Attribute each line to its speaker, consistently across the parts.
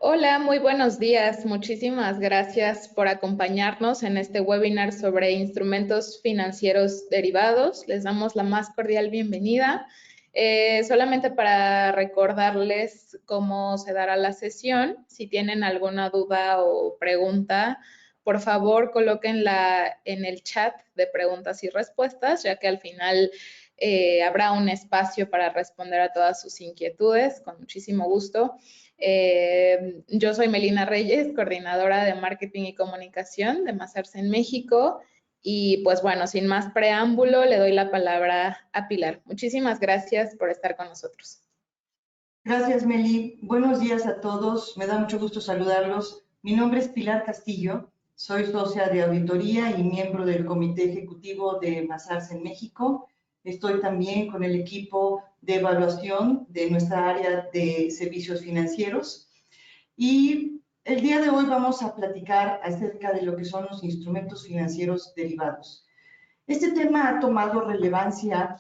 Speaker 1: Hola, muy buenos días. Muchísimas gracias por acompañarnos en este webinar sobre instrumentos financieros derivados. Les damos la más cordial bienvenida. Solamente para recordarles cómo se dará la sesión, si tienen alguna duda o pregunta, por favor colóquenla en el chat de preguntas y respuestas, ya que al final habrá un espacio para responder a todas sus inquietudes, con muchísimo gusto. Yo soy Melina Reyes, coordinadora de marketing y comunicación de Mazars en México. Y pues bueno, sin más preámbulo, le doy la palabra a Pilar. Muchísimas gracias por estar con nosotros.
Speaker 2: Gracias, Meli. Buenos días a todos. Me da mucho gusto saludarlos. Mi nombre es Pilar Castillo. Soy socia de auditoría y miembro del comité ejecutivo de Mazars en México. Estoy también con el equipo de evaluación de nuestra área de servicios financieros. Y el día de hoy vamos a platicar acerca de lo que son los instrumentos financieros derivados. Este tema ha tomado relevancia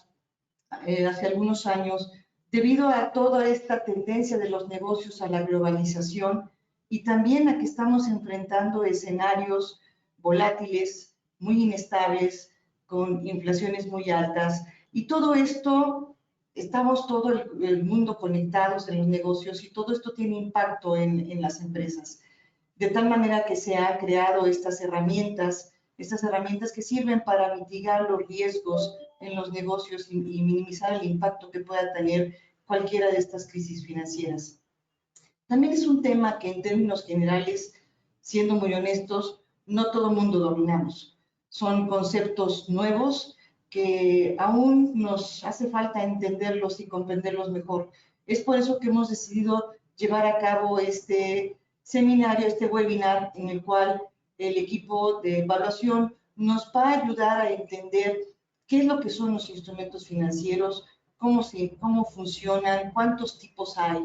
Speaker 2: hace algunos años debido a toda esta tendencia de los negocios a la globalización y también a que estamos enfrentando escenarios volátiles, muy inestables, con inflaciones muy altas. Y todo esto, estamos todo el mundo conectados en los negocios y todo esto tiene impacto en las empresas. De tal manera que se han creado estas herramientas que sirven para mitigar los riesgos en los negocios y minimizar el impacto que pueda tener cualquiera de estas crisis financieras. También es un tema que en términos generales, siendo muy honestos, no todo el mundo dominamos. Son conceptos nuevos que aún nos hace falta entenderlos y comprenderlos mejor. Es por eso que hemos decidido llevar a cabo este seminario, este webinar, en el cual el equipo de evaluación nos va a ayudar a entender qué es lo que son los instrumentos financieros, cómo funcionan, cuántos tipos hay,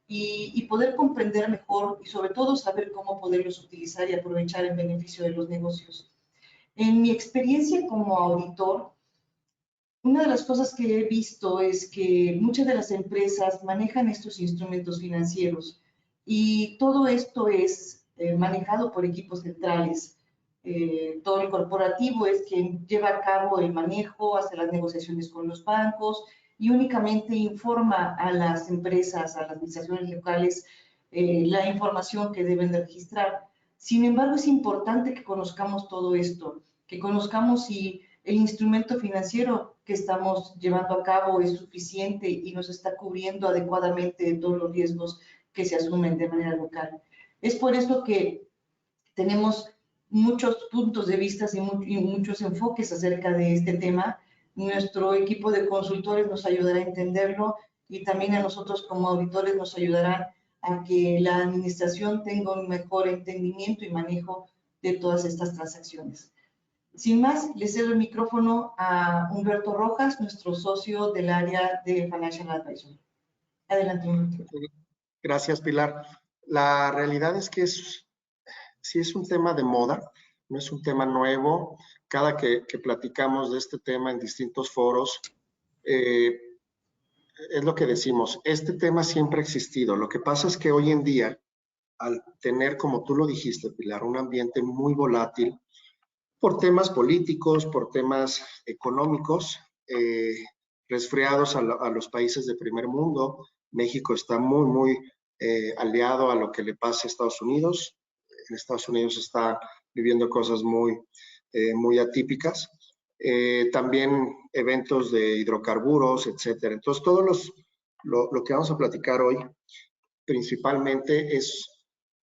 Speaker 2: y poder comprender mejor y sobre todo saber cómo poderlos utilizar y aprovechar en beneficio de los negocios. En mi experiencia como auditor, una de las cosas que he visto es que muchas de las empresas manejan estos instrumentos financieros y todo esto es manejado por equipos centrales. Todo el corporativo es quien lleva a cabo el manejo, hace las negociaciones con los bancos y únicamente informa a las empresas, a las administraciones locales, la información que deben de registrar. Sin embargo, es importante que conozcamos todo esto, que conozcamos si el instrumento financiero que estamos llevando a cabo es suficiente y nos está cubriendo adecuadamente de todos los riesgos que se asumen de manera local. Es por eso que tenemos muchos puntos de vista y muchos enfoques acerca de este tema. Nuestro equipo de consultores nos ayudará a entenderlo y también a nosotros como auditores nos ayudará a que la administración tenga un mejor entendimiento y manejo de todas estas transacciones. Sin más, le cedo el micrófono a Humberto Rojas, nuestro socio del área de Financial Advisor. Adelante, Humberto.
Speaker 3: Gracias, Pilar. La realidad es que sí es un tema de moda, no es un tema nuevo. Cada que platicamos de este tema en distintos foros, es lo que decimos, este tema siempre ha existido. Lo que pasa es que hoy en día, al tener, como tú lo dijiste, Pilar, un ambiente muy volátil, por temas políticos, por temas económicos, resfriados a los países de primer mundo. México está muy aliado a lo que le pasa a Estados Unidos. En Estados Unidos está viviendo cosas muy atípicas. También eventos de hidrocarburos, etcétera. Entonces, lo que vamos a platicar hoy principalmente es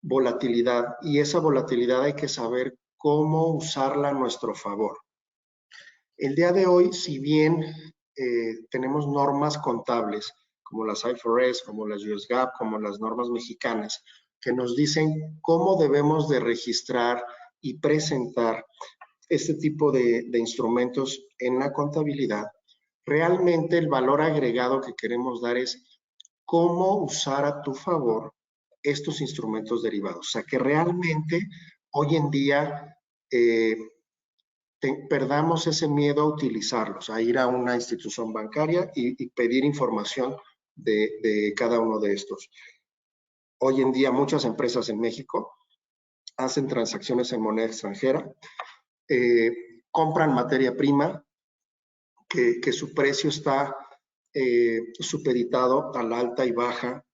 Speaker 3: volatilidad, y esa volatilidad hay que saber cómo usarla a nuestro favor. El día de hoy, si bien tenemos normas contables como las IFRS, como las US GAAP, como las normas mexicanas, que nos dicen cómo debemos de registrar y presentar este tipo de instrumentos en la contabilidad, realmente el valor agregado que queremos dar es cómo usar a tu favor estos instrumentos derivados. O sea, que realmente hoy en día perdamos ese miedo a utilizarlos, a ir a una institución bancaria y pedir información de cada uno de estos. Hoy en día muchas empresas en México hacen transacciones en moneda extranjera, compran materia prima que su precio está supeditado a la alta y baja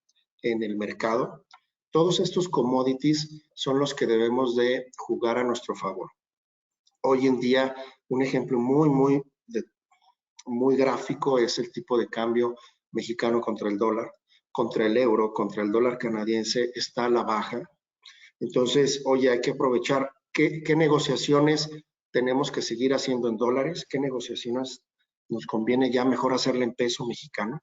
Speaker 3: en el mercado. Todos estos commodities son los que debemos de jugar a nuestro favor. Hoy en día, un ejemplo muy gráfico es el tipo de cambio mexicano contra el dólar, contra el euro, contra el dólar canadiense, está a la baja. Entonces, oye, hay que aprovechar qué negociaciones tenemos que seguir haciendo en dólares, qué negociaciones nos conviene ya mejor hacerle en peso mexicano.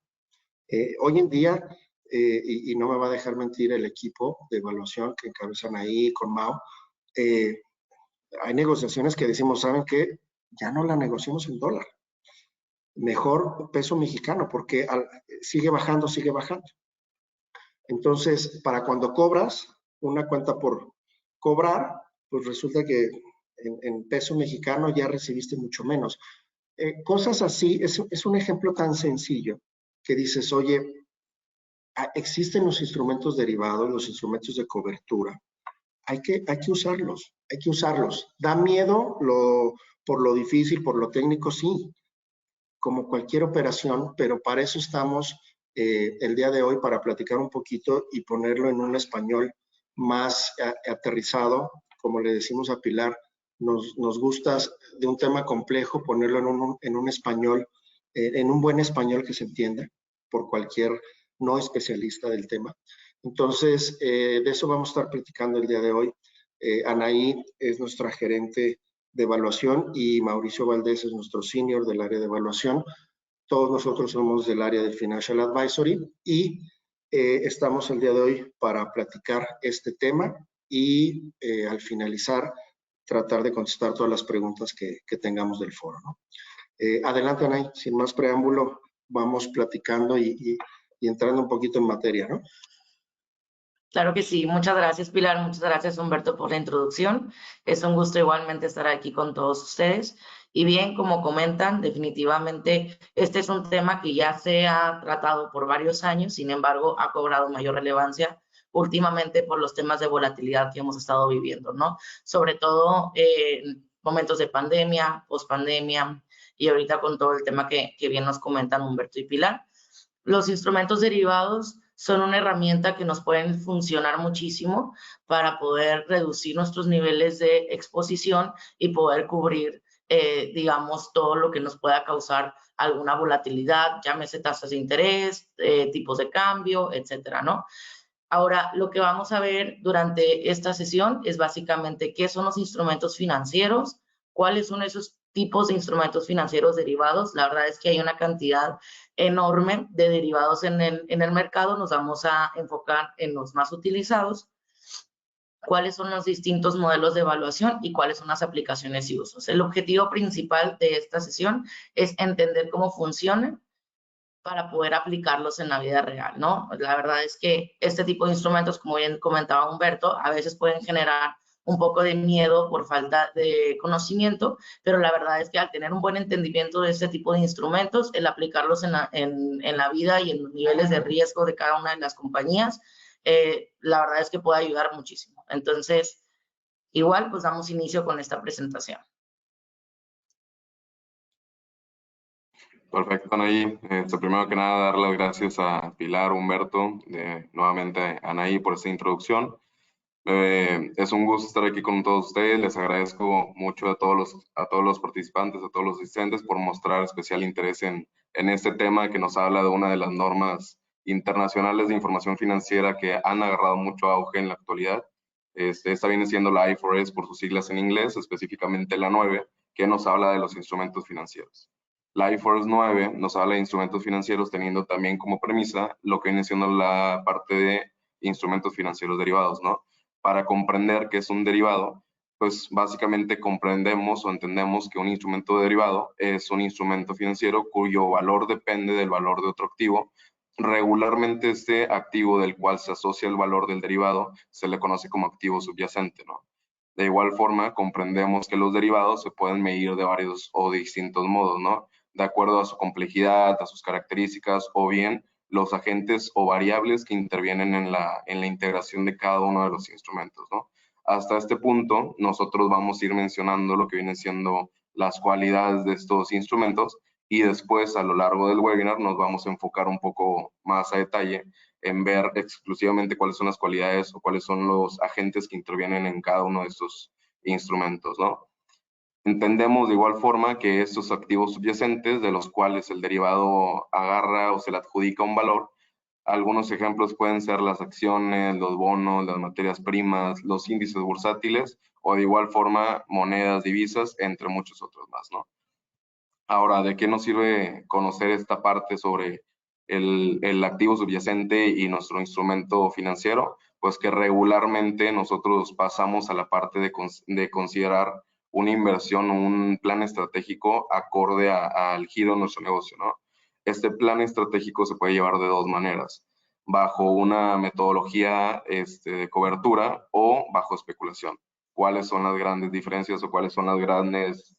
Speaker 3: Hoy en día, y no me va a dejar mentir el equipo de evaluación que encabezan ahí con Mao, hay negociaciones que decimos, ¿saben qué? Ya no la negociamos en dólar. Mejor peso mexicano, porque sigue bajando, sigue bajando. Entonces, para cuando cobras una cuenta por cobrar, pues resulta que en peso mexicano ya recibiste mucho menos. Cosas así, es un ejemplo tan sencillo que dices, oye, existen los instrumentos derivados, los instrumentos de cobertura. Hay que usarlos, hay que usarlos. ¿Da miedo por lo difícil, por lo técnico? Sí, como cualquier operación, pero para eso estamos el día de hoy, para platicar un poquito y ponerlo en un español más aterrizado, como le decimos a Pilar, nos gusta de un tema complejo ponerlo en un español, en un buen español que se entienda por cualquier no especialista del tema. Entonces, de eso vamos a estar platicando el día de hoy. Anaí es nuestra gerente de evaluación y Mauricio Valdés es nuestro senior del área de evaluación. Todos nosotros somos del área de Financial Advisory y estamos el día de hoy para platicar este tema y al finalizar tratar de contestar todas las preguntas que tengamos del foro, ¿no? Adelante, Anaí, sin más preámbulo, vamos platicando y entrando un poquito en materia, ¿no?
Speaker 4: Claro que sí. Muchas gracias, Pilar. Muchas gracias, Humberto, por la introducción. Es un gusto igualmente estar aquí con todos ustedes. Y bien, como comentan, definitivamente este es un tema que ya se ha tratado por varios años, sin embargo, ha cobrado mayor relevancia últimamente por los temas de volatilidad que hemos estado viviendo, ¿no? Sobre todo en momentos de pandemia, pospandemia y ahorita con todo el tema que bien nos comentan Humberto y Pilar. Los instrumentos derivados son una herramienta que nos pueden funcionar muchísimo para poder reducir nuestros niveles de exposición y poder cubrir, digamos, todo lo que nos pueda causar alguna volatilidad, llámese tasas de interés, tipos de cambio, etcétera, ¿no? Ahora, lo que vamos a ver durante esta sesión es básicamente qué son los instrumentos financieros, cuáles son esos tipos de instrumentos financieros derivados. La verdad es que hay una cantidad enorme de derivados en el mercado. Nos vamos a enfocar en los más utilizados, cuáles son los distintos modelos de evaluación y cuáles son las aplicaciones y usos. El objetivo principal de esta sesión es entender cómo funcionan para poder aplicarlos en la vida real, ¿no? La verdad es que este tipo de instrumentos, como bien comentaba Humberto, a veces pueden generar un poco de miedo por falta de conocimiento, pero la verdad es que al tener un buen entendimiento de este tipo de instrumentos, el aplicarlos en la vida y en los niveles de riesgo de cada una de las compañías, la verdad es que puede ayudar muchísimo. Entonces, igual, pues damos inicio con esta presentación.
Speaker 5: Perfecto, Anaí. Primero que nada, dar las gracias a Pilar, Humberto, nuevamente a Anaí por esta introducción. Es un gusto estar aquí con todos ustedes. Les agradezco mucho a todos los participantes, a todos los asistentes por mostrar especial interés en este tema que nos habla de una de las normas internacionales de información financiera que han agarrado mucho auge en la actualidad. Esta viene siendo la IFRS por sus siglas en inglés, específicamente la 9, que nos habla de los instrumentos financieros. La IFRS 9 nos habla de instrumentos financieros teniendo también como premisa lo que viene siendo la parte de instrumentos financieros derivados, ¿no? Para comprender qué es un derivado, pues básicamente comprendemos o entendemos que un instrumento derivado es un instrumento financiero cuyo valor depende del valor de otro activo. Regularmente este activo del cual se asocia el valor del derivado se le conoce como activo subyacente, ¿no? De igual forma, comprendemos que los derivados se pueden medir de varios o distintos modos, ¿no? De acuerdo a su complejidad, a sus características, o bien los agentes o variables que intervienen en la integración de cada uno de los instrumentos, ¿no? Hasta este punto, nosotros vamos a ir mencionando lo que vienen siendo las cualidades de estos instrumentos y después, a lo largo del webinar, nos vamos a enfocar un poco más a detalle en ver exclusivamente cuáles son las cualidades o cuáles son los agentes que intervienen en cada uno de estos instrumentos, ¿no? Entendemos de igual forma que estos activos subyacentes, de los cuales el derivado agarra o se le adjudica un valor, algunos ejemplos pueden ser las acciones, los bonos, las materias primas, los índices bursátiles o de igual forma monedas, divisas, entre muchos otros más, ¿no? Ahora, ¿de qué nos sirve conocer esta parte sobre el activo subyacente y nuestro instrumento financiero? Pues que regularmente nosotros pasamos a la parte de considerar una inversión, un plan estratégico acorde al giro de nuestro negocio, ¿no? Este plan estratégico se puede llevar de dos maneras, bajo una metodología de cobertura o bajo especulación. ¿Cuáles son las grandes diferencias o cuáles son las grandes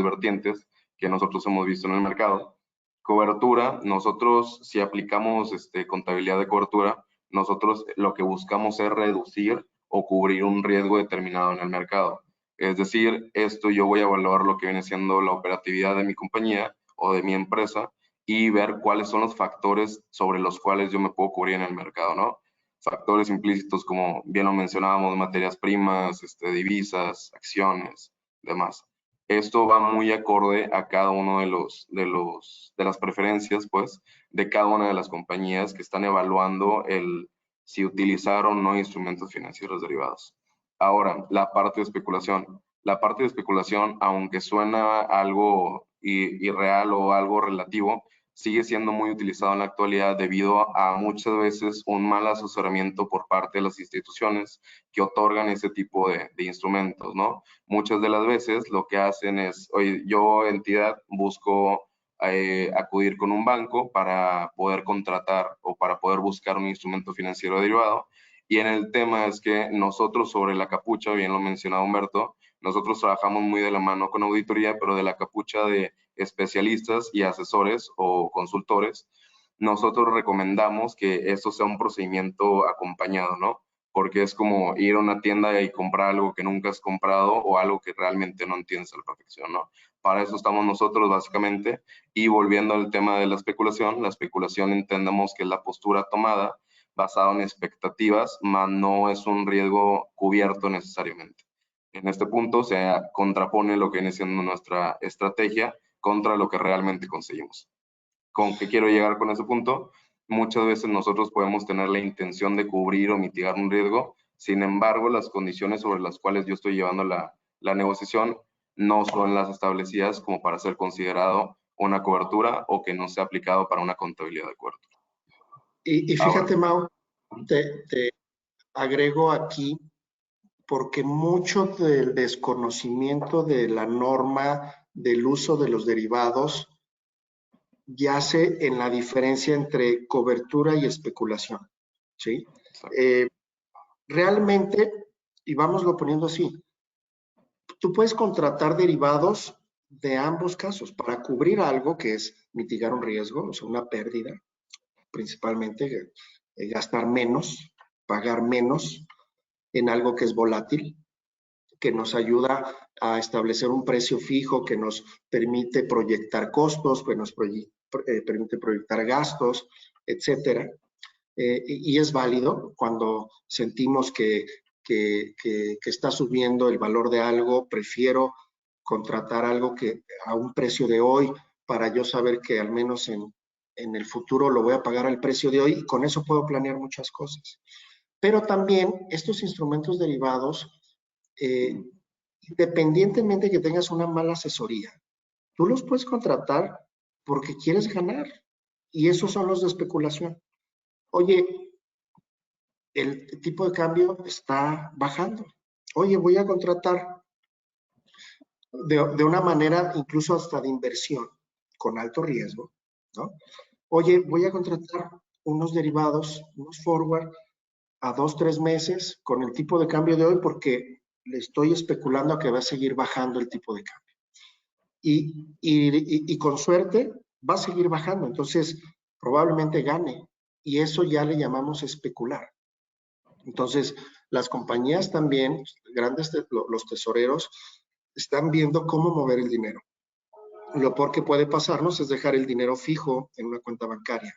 Speaker 5: vertientes que nosotros hemos visto en el mercado? Cobertura, nosotros si aplicamos contabilidad de cobertura, nosotros lo que buscamos es reducir o cubrir un riesgo determinado en el mercado. Es decir, esto yo voy a evaluar lo que viene siendo la operatividad de mi compañía o de mi empresa y ver cuáles son los factores sobre los cuales yo me puedo cubrir en el mercado, ¿no? Factores implícitos como bien lo mencionábamos, materias primas, divisas, acciones, demás. Esto va muy acorde a cada uno de las preferencias, pues, de cada una de las compañías que están evaluando si utilizar o no instrumentos financieros derivados. Ahora, la parte de especulación. La parte de especulación, aunque suena algo irreal o algo relativo, sigue siendo muy utilizado en la actualidad debido a muchas veces un mal asesoramiento por parte de las instituciones que otorgan ese tipo de instrumentos, ¿no? Muchas de las veces lo que hacen es, oye, yo entidad busco acudir con un banco para poder contratar o para poder buscar un instrumento financiero derivado. Y en el tema es que nosotros sobre la capucha, bien lo mencionaba Humberto, nosotros trabajamos muy de la mano con auditoría, pero de la capucha de especialistas y asesores o consultores, nosotros recomendamos que esto sea un procedimiento acompañado, ¿no? Porque es como ir a una tienda y comprar algo que nunca has comprado o algo que realmente no entiendes a la perfección, ¿no? Para eso estamos nosotros básicamente. Y volviendo al tema de la especulación entendemos que es la postura tomada basada en expectativas, mas no es un riesgo cubierto necesariamente. En este punto se contrapone lo que viene siendo nuestra estrategia contra lo que realmente conseguimos. ¿Con qué quiero llegar con ese punto? Muchas veces nosotros podemos tener la intención de cubrir o mitigar un riesgo, sin embargo, las condiciones sobre las cuales yo estoy llevando la negociación no son las establecidas como para ser considerado una cobertura o que no sea aplicado para una contabilidad de cobertura.
Speaker 3: Y fíjate, Mau, te agrego aquí, porque mucho del desconocimiento de la norma del uso de los derivados yace en la diferencia entre cobertura y especulación, ¿sí? Realmente, y vámoslo poniendo así, tú puedes contratar derivados de ambos casos para cubrir algo que es mitigar un riesgo, o sea, una pérdida, principalmente gastar menos, pagar menos en algo que es volátil, que nos ayuda a establecer un precio fijo, que nos permite proyectar costos, que nos permite proyectar gastos, etcétera. Y es válido cuando sentimos que está subiendo el valor de algo, prefiero contratar algo que a un precio de hoy para yo saber que al menos en el futuro lo voy a pagar al precio de hoy y con eso puedo planear muchas cosas. Pero también estos instrumentos derivados, independientemente de que tengas una mala asesoría, tú los puedes contratar porque quieres ganar y esos son los de especulación. Oye, el tipo de cambio está bajando. Oye, voy a contratar de una manera incluso hasta de inversión, con alto riesgo, ¿no? Oye, voy a contratar unos derivados, unos forward a 2-3 meses con el tipo de cambio de hoy porque le estoy especulando a que va a seguir bajando el tipo de cambio. Y con suerte va a seguir bajando, entonces probablemente gane y eso ya le llamamos especular. Entonces, las compañías también, los tesoreros, están viendo cómo mover el dinero. Lo peor que puede pasarnos es dejar el dinero fijo en una cuenta bancaria.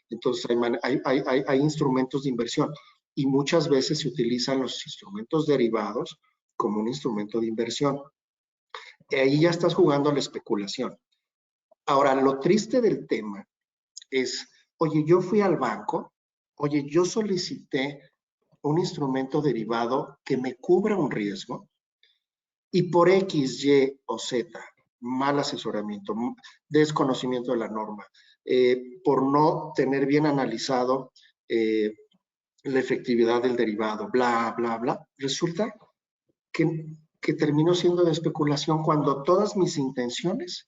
Speaker 3: Entonces, hay instrumentos de inversión y muchas veces se utilizan los instrumentos derivados como un instrumento de inversión. Ahí ya estás jugando a la especulación. Ahora, lo triste del tema es, oye, yo fui al banco, oye, yo solicité un instrumento derivado que me cubra un riesgo y por X, Y o Z, mal asesoramiento, desconocimiento de la norma, por no tener bien analizado la efectividad del derivado, bla, bla, bla, resulta que terminó siendo de especulación cuando todas mis intenciones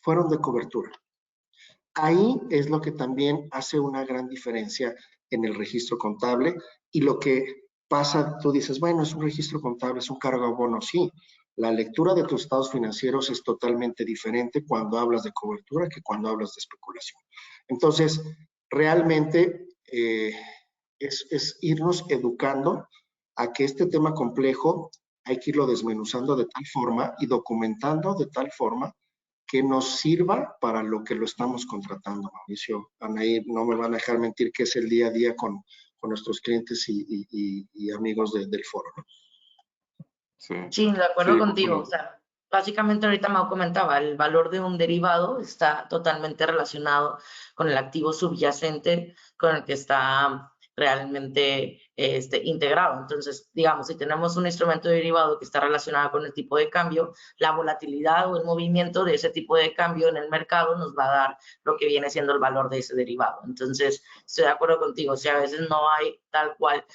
Speaker 3: fueron de cobertura. Ahí es lo que también hace una gran diferencia en el registro contable y lo que pasa, tú dices, bueno, es un registro contable, es un cargo abono, sí. La lectura de tus estados financieros es totalmente diferente cuando hablas de cobertura que cuando hablas de especulación. Entonces, realmente es irnos educando a que este tema complejo hay que irlo desmenuzando de tal forma y documentando de tal forma que nos sirva para lo que lo estamos contratando, Mauricio. Anaí, no me van a dejar mentir que es el día a día con nuestros clientes y amigos del foro, ¿no?
Speaker 4: Sí, de acuerdo contigo. O sea, básicamente ahorita Mau comentaba, el valor de un derivado está totalmente relacionado con el activo subyacente con el que está realmente integrado. Entonces, digamos, si tenemos un instrumento derivado que está relacionado con el tipo de cambio, la volatilidad o el movimiento de ese tipo de cambio en el mercado nos va a dar lo que viene siendo el valor de ese derivado. Entonces, estoy de acuerdo contigo. O sea, a veces no hay tal cual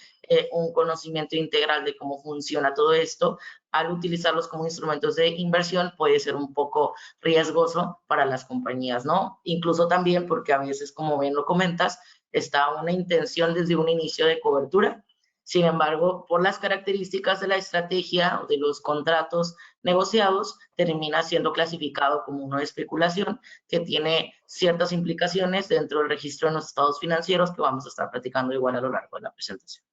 Speaker 4: un conocimiento integral de cómo funciona todo esto. Al utilizarlos como instrumentos de inversión puede ser un poco riesgoso para las compañías, ¿no? Incluso también porque a veces, como bien lo comentas, está una intención desde un inicio de cobertura. Sin embargo, por las características de la estrategia o de los contratos negociados, termina siendo clasificado como uno de especulación que tiene ciertas implicaciones dentro del registro de los estados financieros que vamos a estar platicando igual a lo largo de la presentación.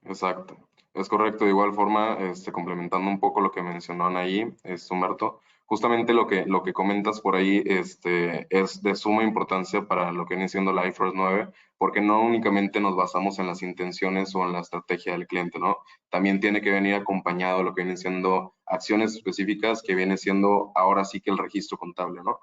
Speaker 5: Exacto, es correcto. De igual forma, complementando un poco lo que mencionó Anaí, Humberto, justamente lo que comentas por ahí es de suma importancia para lo que viene siendo la IFRS 9, porque no únicamente nos basamos en las intenciones o en la estrategia del cliente, ¿no? También tiene que venir acompañado de lo que vienen siendo acciones específicas, que viene siendo ahora sí que el registro contable, ¿no?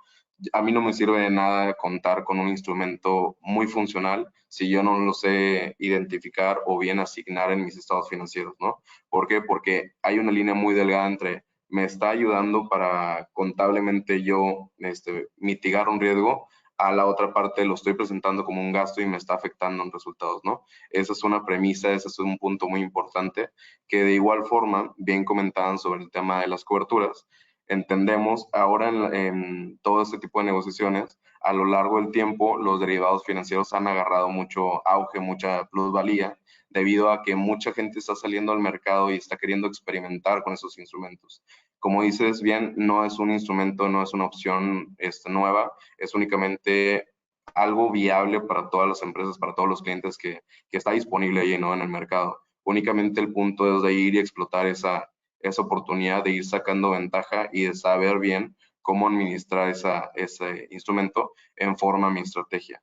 Speaker 5: A mí no me sirve de nada contar con un instrumento muy funcional si yo no lo sé identificar o bien asignar en mis estados financieros, ¿no? ¿Por qué? Porque hay una línea muy delgada entre me está ayudando para contablemente yo mitigar un riesgo, a la otra parte lo estoy presentando como un gasto y me está afectando en resultados, ¿no? Esa es una premisa, ese es un punto muy importante, que de igual forma, bien comentaban sobre el tema de las coberturas, entendemos ahora en todo este tipo de negociaciones, a lo largo del tiempo, los derivados financieros han agarrado mucho auge, mucha plusvalía, debido a que mucha gente está saliendo al mercado y está queriendo experimentar con esos instrumentos. Como dices bien, no es un instrumento, no es una opción nueva, es únicamente algo viable para todas las empresas, para todos los clientes que está disponible ahí, ¿no? En el mercado. Únicamente el punto es de ir y explotar esa oportunidad de ir sacando ventaja y de saber bien cómo administrar ese instrumento en forma a mi estrategia.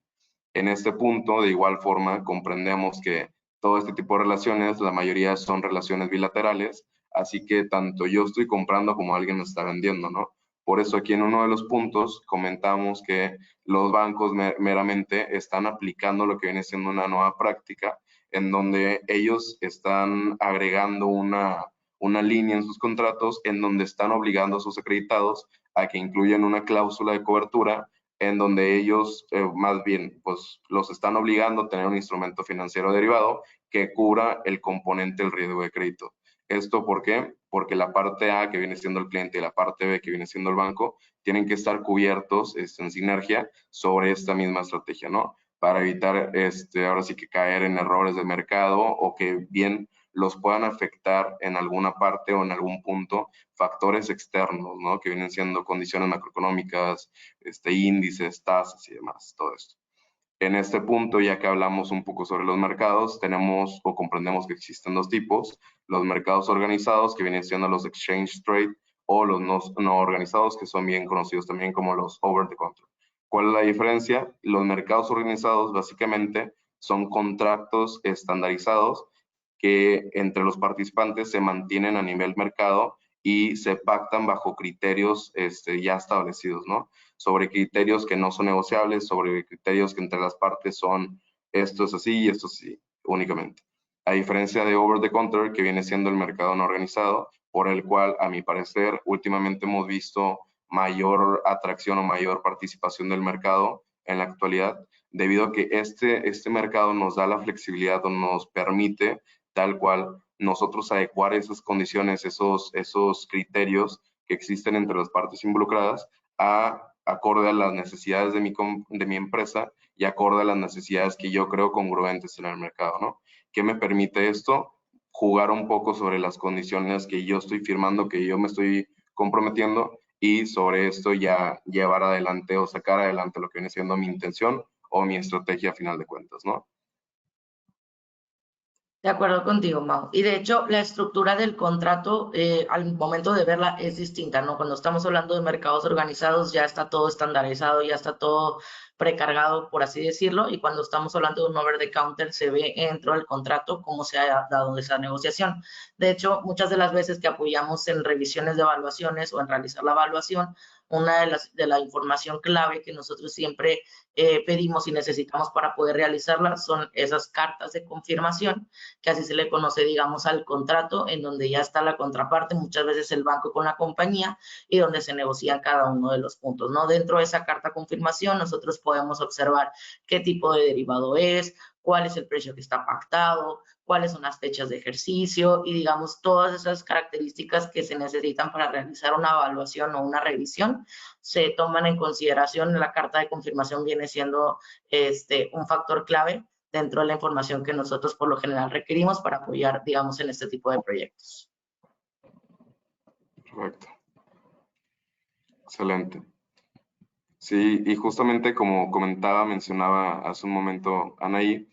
Speaker 5: En este punto, de igual forma, comprendemos que todo este tipo de relaciones, la mayoría son relaciones bilaterales, así que tanto yo estoy comprando como alguien me está vendiendo, ¿no? Por eso aquí en uno de los puntos comentamos que los bancos meramente están aplicando lo que viene siendo una nueva práctica en donde ellos están agregando una línea en sus contratos en donde están obligando a sus acreditados a que incluyan una cláusula de cobertura en donde ellos más bien pues los están obligando a tener un instrumento financiero derivado que cubra el componente del riesgo de crédito. ¿Esto por qué? Porque la parte A, que viene siendo el cliente, y la parte B, que viene siendo el banco, tienen que estar cubiertos en sinergia sobre esta misma estrategia, ¿no? Para evitar ahora sí que caer en errores de mercado o que bien los puedan afectar en alguna parte o en algún punto factores externos, ¿no? Que vienen siendo condiciones macroeconómicas, índices, tasas y demás, todo esto. En este punto, ya que hablamos un poco sobre los mercados, tenemos o comprendemos que existen dos tipos: los mercados organizados, que vienen siendo los exchange trade, o los no organizados, que son bien conocidos también como los over the counter. ¿Cuál es la diferencia? Los mercados organizados básicamente son contratos estandarizados que entre los participantes se mantienen a nivel mercado y se pactan bajo criterios ya establecidos, ¿no? Sobre criterios que no son negociables, sobre criterios que entre las partes son esto es así y esto es así, únicamente. A diferencia de over the counter, que viene siendo el mercado no organizado, por el cual, a mi parecer, últimamente hemos visto mayor atracción o mayor participación del mercado en la actualidad, debido a que este mercado nos da la flexibilidad o nos permite tal cual nosotros adecuar esas condiciones, esos criterios que existen entre las partes involucradas acorde a las necesidades de mi empresa y acorde a las necesidades que yo creo congruentes en el mercado, ¿no? ¿Qué me permite esto? Jugar un poco sobre las condiciones que yo estoy firmando, que yo me estoy comprometiendo, y sobre esto ya llevar adelante o sacar adelante lo que viene siendo mi intención o mi estrategia a final de cuentas, ¿no?
Speaker 4: De acuerdo contigo, Mau. Y de hecho, la estructura del contrato al momento de verla es distinta, ¿no? Cuando estamos hablando de mercados organizados ya está todo estandarizado, ya está todo precargado, por así decirlo, y cuando estamos hablando de un over the counter se ve dentro del contrato cómo se ha dado esa negociación. De hecho, muchas de las veces que apoyamos en revisiones de evaluaciones o en realizar la evaluación, una de la información clave que nosotros siempre pedimos y necesitamos para poder realizarla son esas cartas de confirmación, que así se le conoce, digamos, al contrato, en donde ya está la contraparte, muchas veces el banco con la compañía, y donde se negocian cada uno de los puntos, ¿no? Dentro de esa carta de confirmación, nosotros podemos observar qué tipo de derivado es, cuál es el precio que está pactado, cuáles son las fechas de ejercicio y, digamos, todas esas características que se necesitan para realizar una evaluación o una revisión se toman en consideración. La carta de confirmación viene siendo un factor clave dentro de la información que nosotros por lo general requerimos para apoyar, digamos, en este tipo de proyectos.
Speaker 5: Perfecto. Excelente. Sí, y justamente como mencionaba hace un momento Anaí,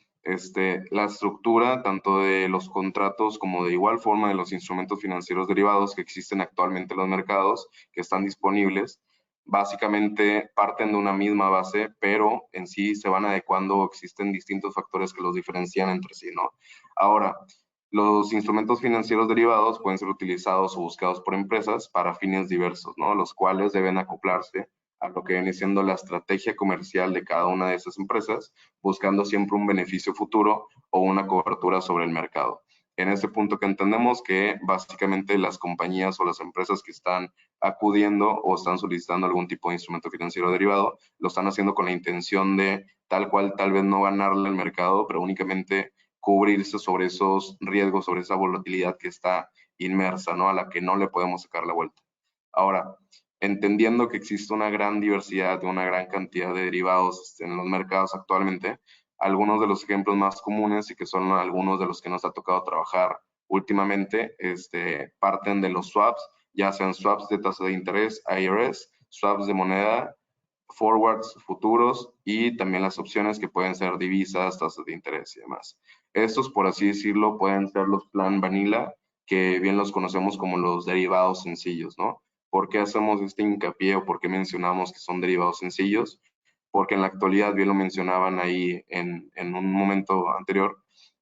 Speaker 5: la estructura tanto de los contratos como de igual forma de los instrumentos financieros derivados que existen actualmente en los mercados, que están disponibles, básicamente parten de una misma base, pero en sí se van adecuando, existen distintos factores que los diferencian entre sí, ¿no? Ahora, los instrumentos financieros derivados pueden ser utilizados o buscados por empresas para fines diversos, ¿no? Los cuales deben acoplarse a lo que viene siendo la estrategia comercial de cada una de esas empresas, buscando siempre un beneficio futuro o una cobertura sobre el mercado. En este punto que entendemos que básicamente las compañías o las empresas que están acudiendo o están solicitando algún tipo de instrumento financiero derivado, lo están haciendo con la intención de tal cual tal vez no ganarle al mercado, pero únicamente cubrirse sobre esos riesgos, sobre esa volatilidad que está inmersa, ¿no? A la que no le podemos sacar la vuelta. Ahora, entendiendo que existe una gran diversidad, una gran cantidad de derivados en los mercados actualmente, algunos de los ejemplos más comunes y que son algunos de los que nos ha tocado trabajar últimamente, parten de los swaps, ya sean swaps de tasa de interés, IRS, swaps de moneda, forwards, futuros y también las opciones que pueden ser divisas, tasas de interés y demás. Estos, por así decirlo, pueden ser los plan vanilla, que bien los conocemos como los derivados sencillos, ¿no? ¿Por qué hacemos este hincapié o por qué mencionamos que son derivados sencillos? Porque en la actualidad, bien lo mencionaban ahí en un momento anterior,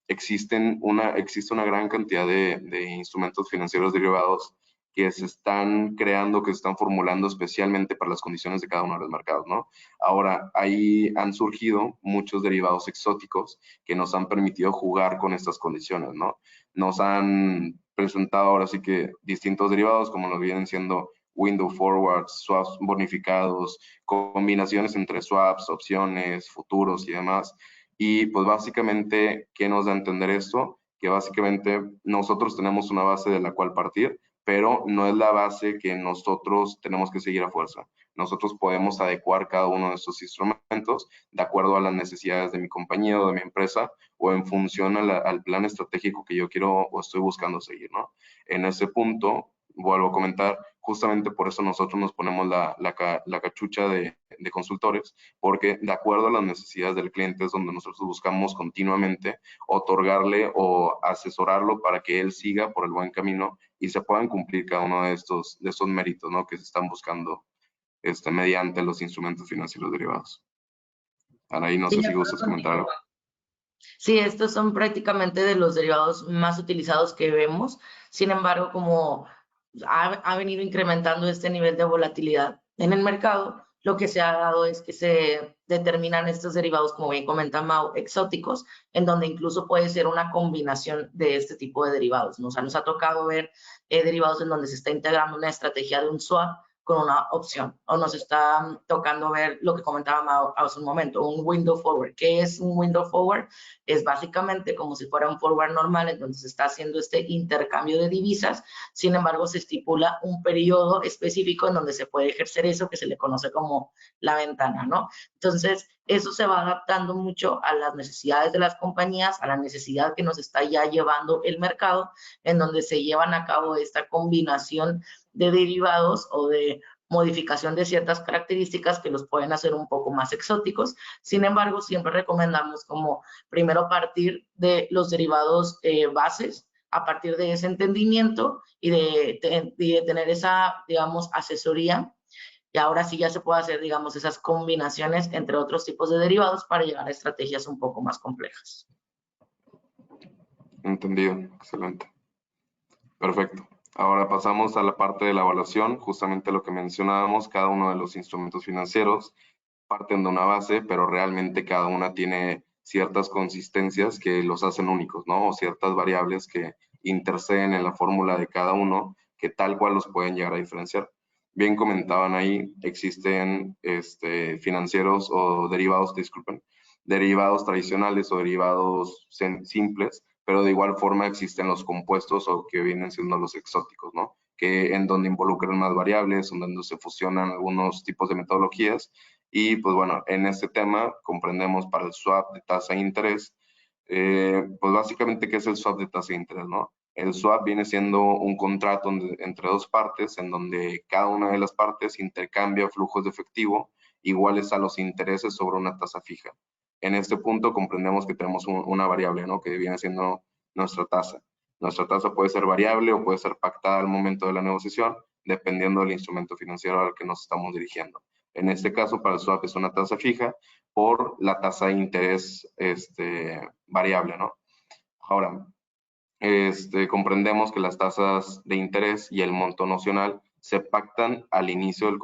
Speaker 5: existe una gran cantidad de instrumentos financieros derivados que se están creando, que se están formulando especialmente para las condiciones de cada uno de los mercados, ¿no? Ahora, ahí han surgido muchos derivados exóticos que nos han permitido jugar con estas condiciones, ¿no? Nos han presentado ahora sí que distintos derivados, como lo vienen siendo window forwards, swaps bonificados, combinaciones entre swaps, opciones, futuros y demás. Y pues básicamente, ¿qué nos da a entender esto? Que básicamente nosotros tenemos una base de la cual partir, pero no es la base que nosotros tenemos que seguir a fuerza. Nosotros podemos adecuar cada uno de estos instrumentos de acuerdo a las necesidades de mi compañía o de mi empresa o en función al plan estratégico que yo quiero o estoy buscando seguir, ¿no? En ese punto, vuelvo a comentar, justamente por eso nosotros nos ponemos la cachucha de de consultores, porque de acuerdo a las necesidades del cliente es donde nosotros buscamos continuamente otorgarle o asesorarlo para que él siga por el buen camino y se puedan cumplir cada uno de estos méritos, ¿no?, que se están buscando mediante los instrumentos financieros derivados. Anaí, no sé si gustas comentar algo.
Speaker 4: Sí, estos son prácticamente de los derivados más utilizados que vemos. Sin embargo, como ha venido incrementando este nivel de volatilidad en el mercado, lo que se ha dado es que se determinan estos derivados, como bien comenta Mau, exóticos, en donde incluso puede ser una combinación de este tipo de derivados, ¿no? O sea, nos ha tocado ver derivados en donde se está integrando una estrategia de un swap con una opción, o nos está tocando ver lo que comentaba Mau hace un momento, un window forward. ¿Qué es un window forward? Es básicamente como si fuera un forward normal, entonces se está haciendo este intercambio de divisas, sin embargo se estipula un periodo específico en donde se puede ejercer eso que se le conoce como la ventana, ¿no? Entonces, eso se va adaptando mucho a las necesidades de las compañías, a la necesidad que nos está ya llevando el mercado, en donde se llevan a cabo esta combinación de derivados o de modificación de ciertas características que los pueden hacer un poco más exóticos. Sin embargo, siempre recomendamos como primero partir de los derivados bases, a partir de ese entendimiento y de tener esa, digamos, asesoría. Y ahora sí ya se puede hacer, digamos, esas combinaciones entre otros tipos de derivados para llegar a estrategias un poco más complejas.
Speaker 5: Entendido, excelente. Perfecto. Ahora pasamos a la parte de la evaluación, justamente lo que mencionábamos, cada uno de los instrumentos financieros parten de una base, pero realmente cada una tiene ciertas consistencias que los hacen únicos, ¿no? O ciertas variables que interceden en la fórmula de cada uno, que tal cual los pueden llegar a diferenciar. Bien comentaban ahí, existen financieros o derivados, disculpen, derivados tradicionales o derivados simples, pero de igual forma existen los compuestos o que vienen siendo los exóticos, ¿no? Que en donde involucran más variables, en donde se fusionan algunos tipos de metodologías. Y pues bueno, en este tema comprendemos para el swap de tasa de interés, pues básicamente, ¿qué es el swap de tasa de interés, no? El swap viene siendo un contrato entre dos partes en donde cada una de las partes intercambia flujos de efectivo iguales a los intereses sobre una tasa fija. En este punto comprendemos que tenemos una variable, ¿no?, que viene siendo nuestra tasa. Nuestra tasa puede ser variable o puede ser pactada al momento de la negociación, dependiendo del instrumento financiero al que nos estamos dirigiendo. En este caso, para el swap es una tasa fija por la tasa de interés variable, ¿no? Ahora, comprendemos que las tasas de interés y el monto nocional se pactan al inicio del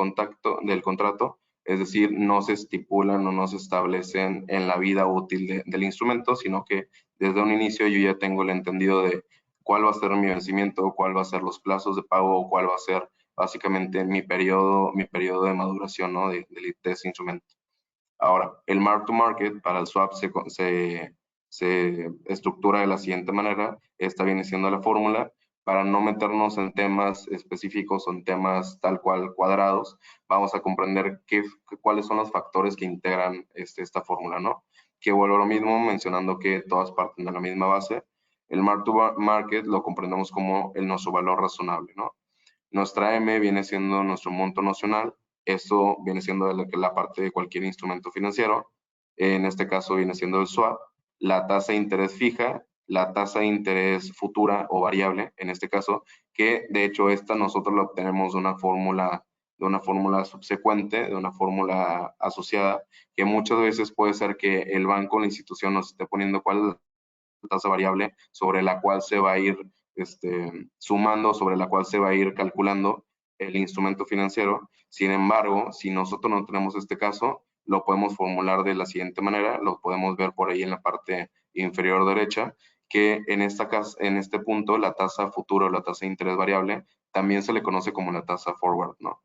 Speaker 5: contrato, es decir, no se estipulan o no se establecen en la vida útil del instrumento, sino que desde un inicio yo ya tengo el entendido de cuál va a ser mi vencimiento, cuál va a ser los plazos de pago, o cuál va a ser básicamente mi periodo de maduración, ¿no?, de ese instrumento. Ahora, el mark to market para el swap se estructura de la siguiente manera. Esta viene siendo la fórmula. Para no meternos en temas específicos o en temas tal cual cuadrados, vamos a comprender cuáles son los factores que integran esta fórmula, ¿no? Que vuelvo a lo mismo mencionando que todas parten de la misma base. El mark to market lo comprendemos como nuestro valor razonable, ¿no? Nuestra M viene siendo nuestro monto nocional. Esto viene siendo la parte de cualquier instrumento financiero. En este caso viene siendo el swap. La tasa de interés fija, la tasa de interés futura o variable, en este caso, que de hecho esta nosotros la obtenemos de una fórmula subsecuente, de una fórmula asociada, que muchas veces puede ser que el banco o la institución nos esté poniendo cuál es la tasa variable sobre la cual se va a ir sumando, sobre la cual se va a ir calculando el instrumento financiero. Sin embargo, si nosotros no tenemos este caso, lo podemos formular de la siguiente manera, lo podemos ver por ahí en la parte inferior derecha, que en este punto la tasa futuro o la tasa de interés variable también se le conoce como la tasa forward, ¿no?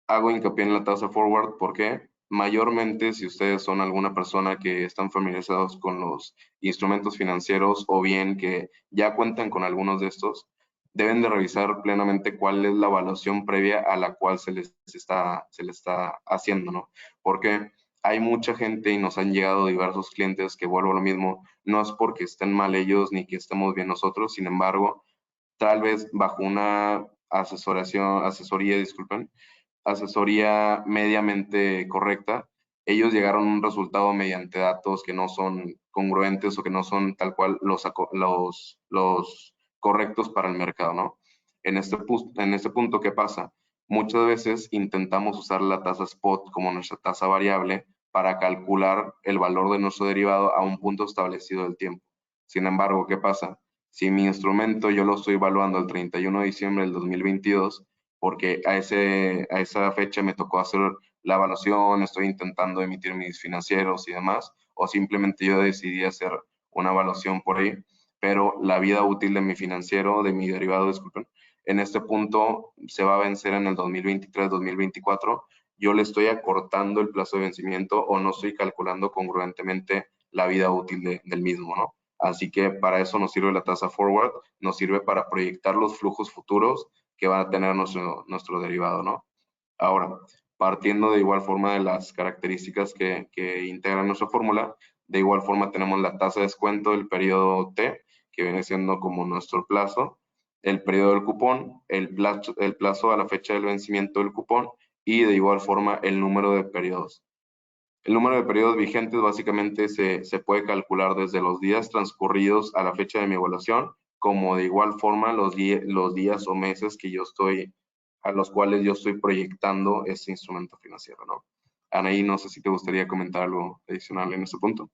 Speaker 5: Hago hincapié en la tasa forward porque mayormente si ustedes son alguna persona que están familiarizados con los instrumentos financieros o bien que ya cuentan con algunos de estos, deben de revisar plenamente cuál es la evaluación previa a la cual se les está haciendo, ¿no? Porque hay mucha gente y nos han llegado diversos clientes que, vuelvo a lo mismo, no es porque estén mal ellos ni que estemos bien nosotros, sin embargo, tal vez bajo una asesoría, disculpen, asesoría mediamente correcta, ellos llegaron a un resultado mediante datos que no son congruentes o que no son tal cual los correctos para el mercado, ¿no? En este punto, ¿qué pasa? Muchas veces intentamos usar la tasa spot como nuestra tasa variable para calcular el valor de nuestro derivado a un punto establecido del tiempo. Sin embargo, ¿qué pasa? Si mi instrumento yo lo estoy evaluando el 31 de diciembre del 2022, porque a esa fecha me tocó hacer la evaluación, estoy intentando emitir mis financieros y demás, o simplemente yo decidí hacer una evaluación por ahí, pero la vida útil de mi financiero, de mi derivado, disculpen, en este punto se va a vencer en el 2023-2024, yo le estoy acortando el plazo de vencimiento o no estoy calculando congruentemente la vida útil del mismo, ¿no? Así que para eso nos sirve la tasa forward, nos sirve para proyectar los flujos futuros que va a tener nuestro derivado, ¿no? Ahora, partiendo de igual forma de las características que integran nuestra fórmula, de igual forma tenemos la tasa de descuento del periodo T, que viene siendo como nuestro plazo, el periodo del cupón, el plazo a la fecha del vencimiento del cupón y de igual forma el número de periodos. El número de periodos vigentes básicamente se puede calcular desde los días transcurridos a la fecha de mi evaluación, como de igual forma los días o meses a los cuales yo estoy proyectando este instrumento financiero, ¿no? Anaí, no sé si te gustaría comentar algo adicional en ese punto.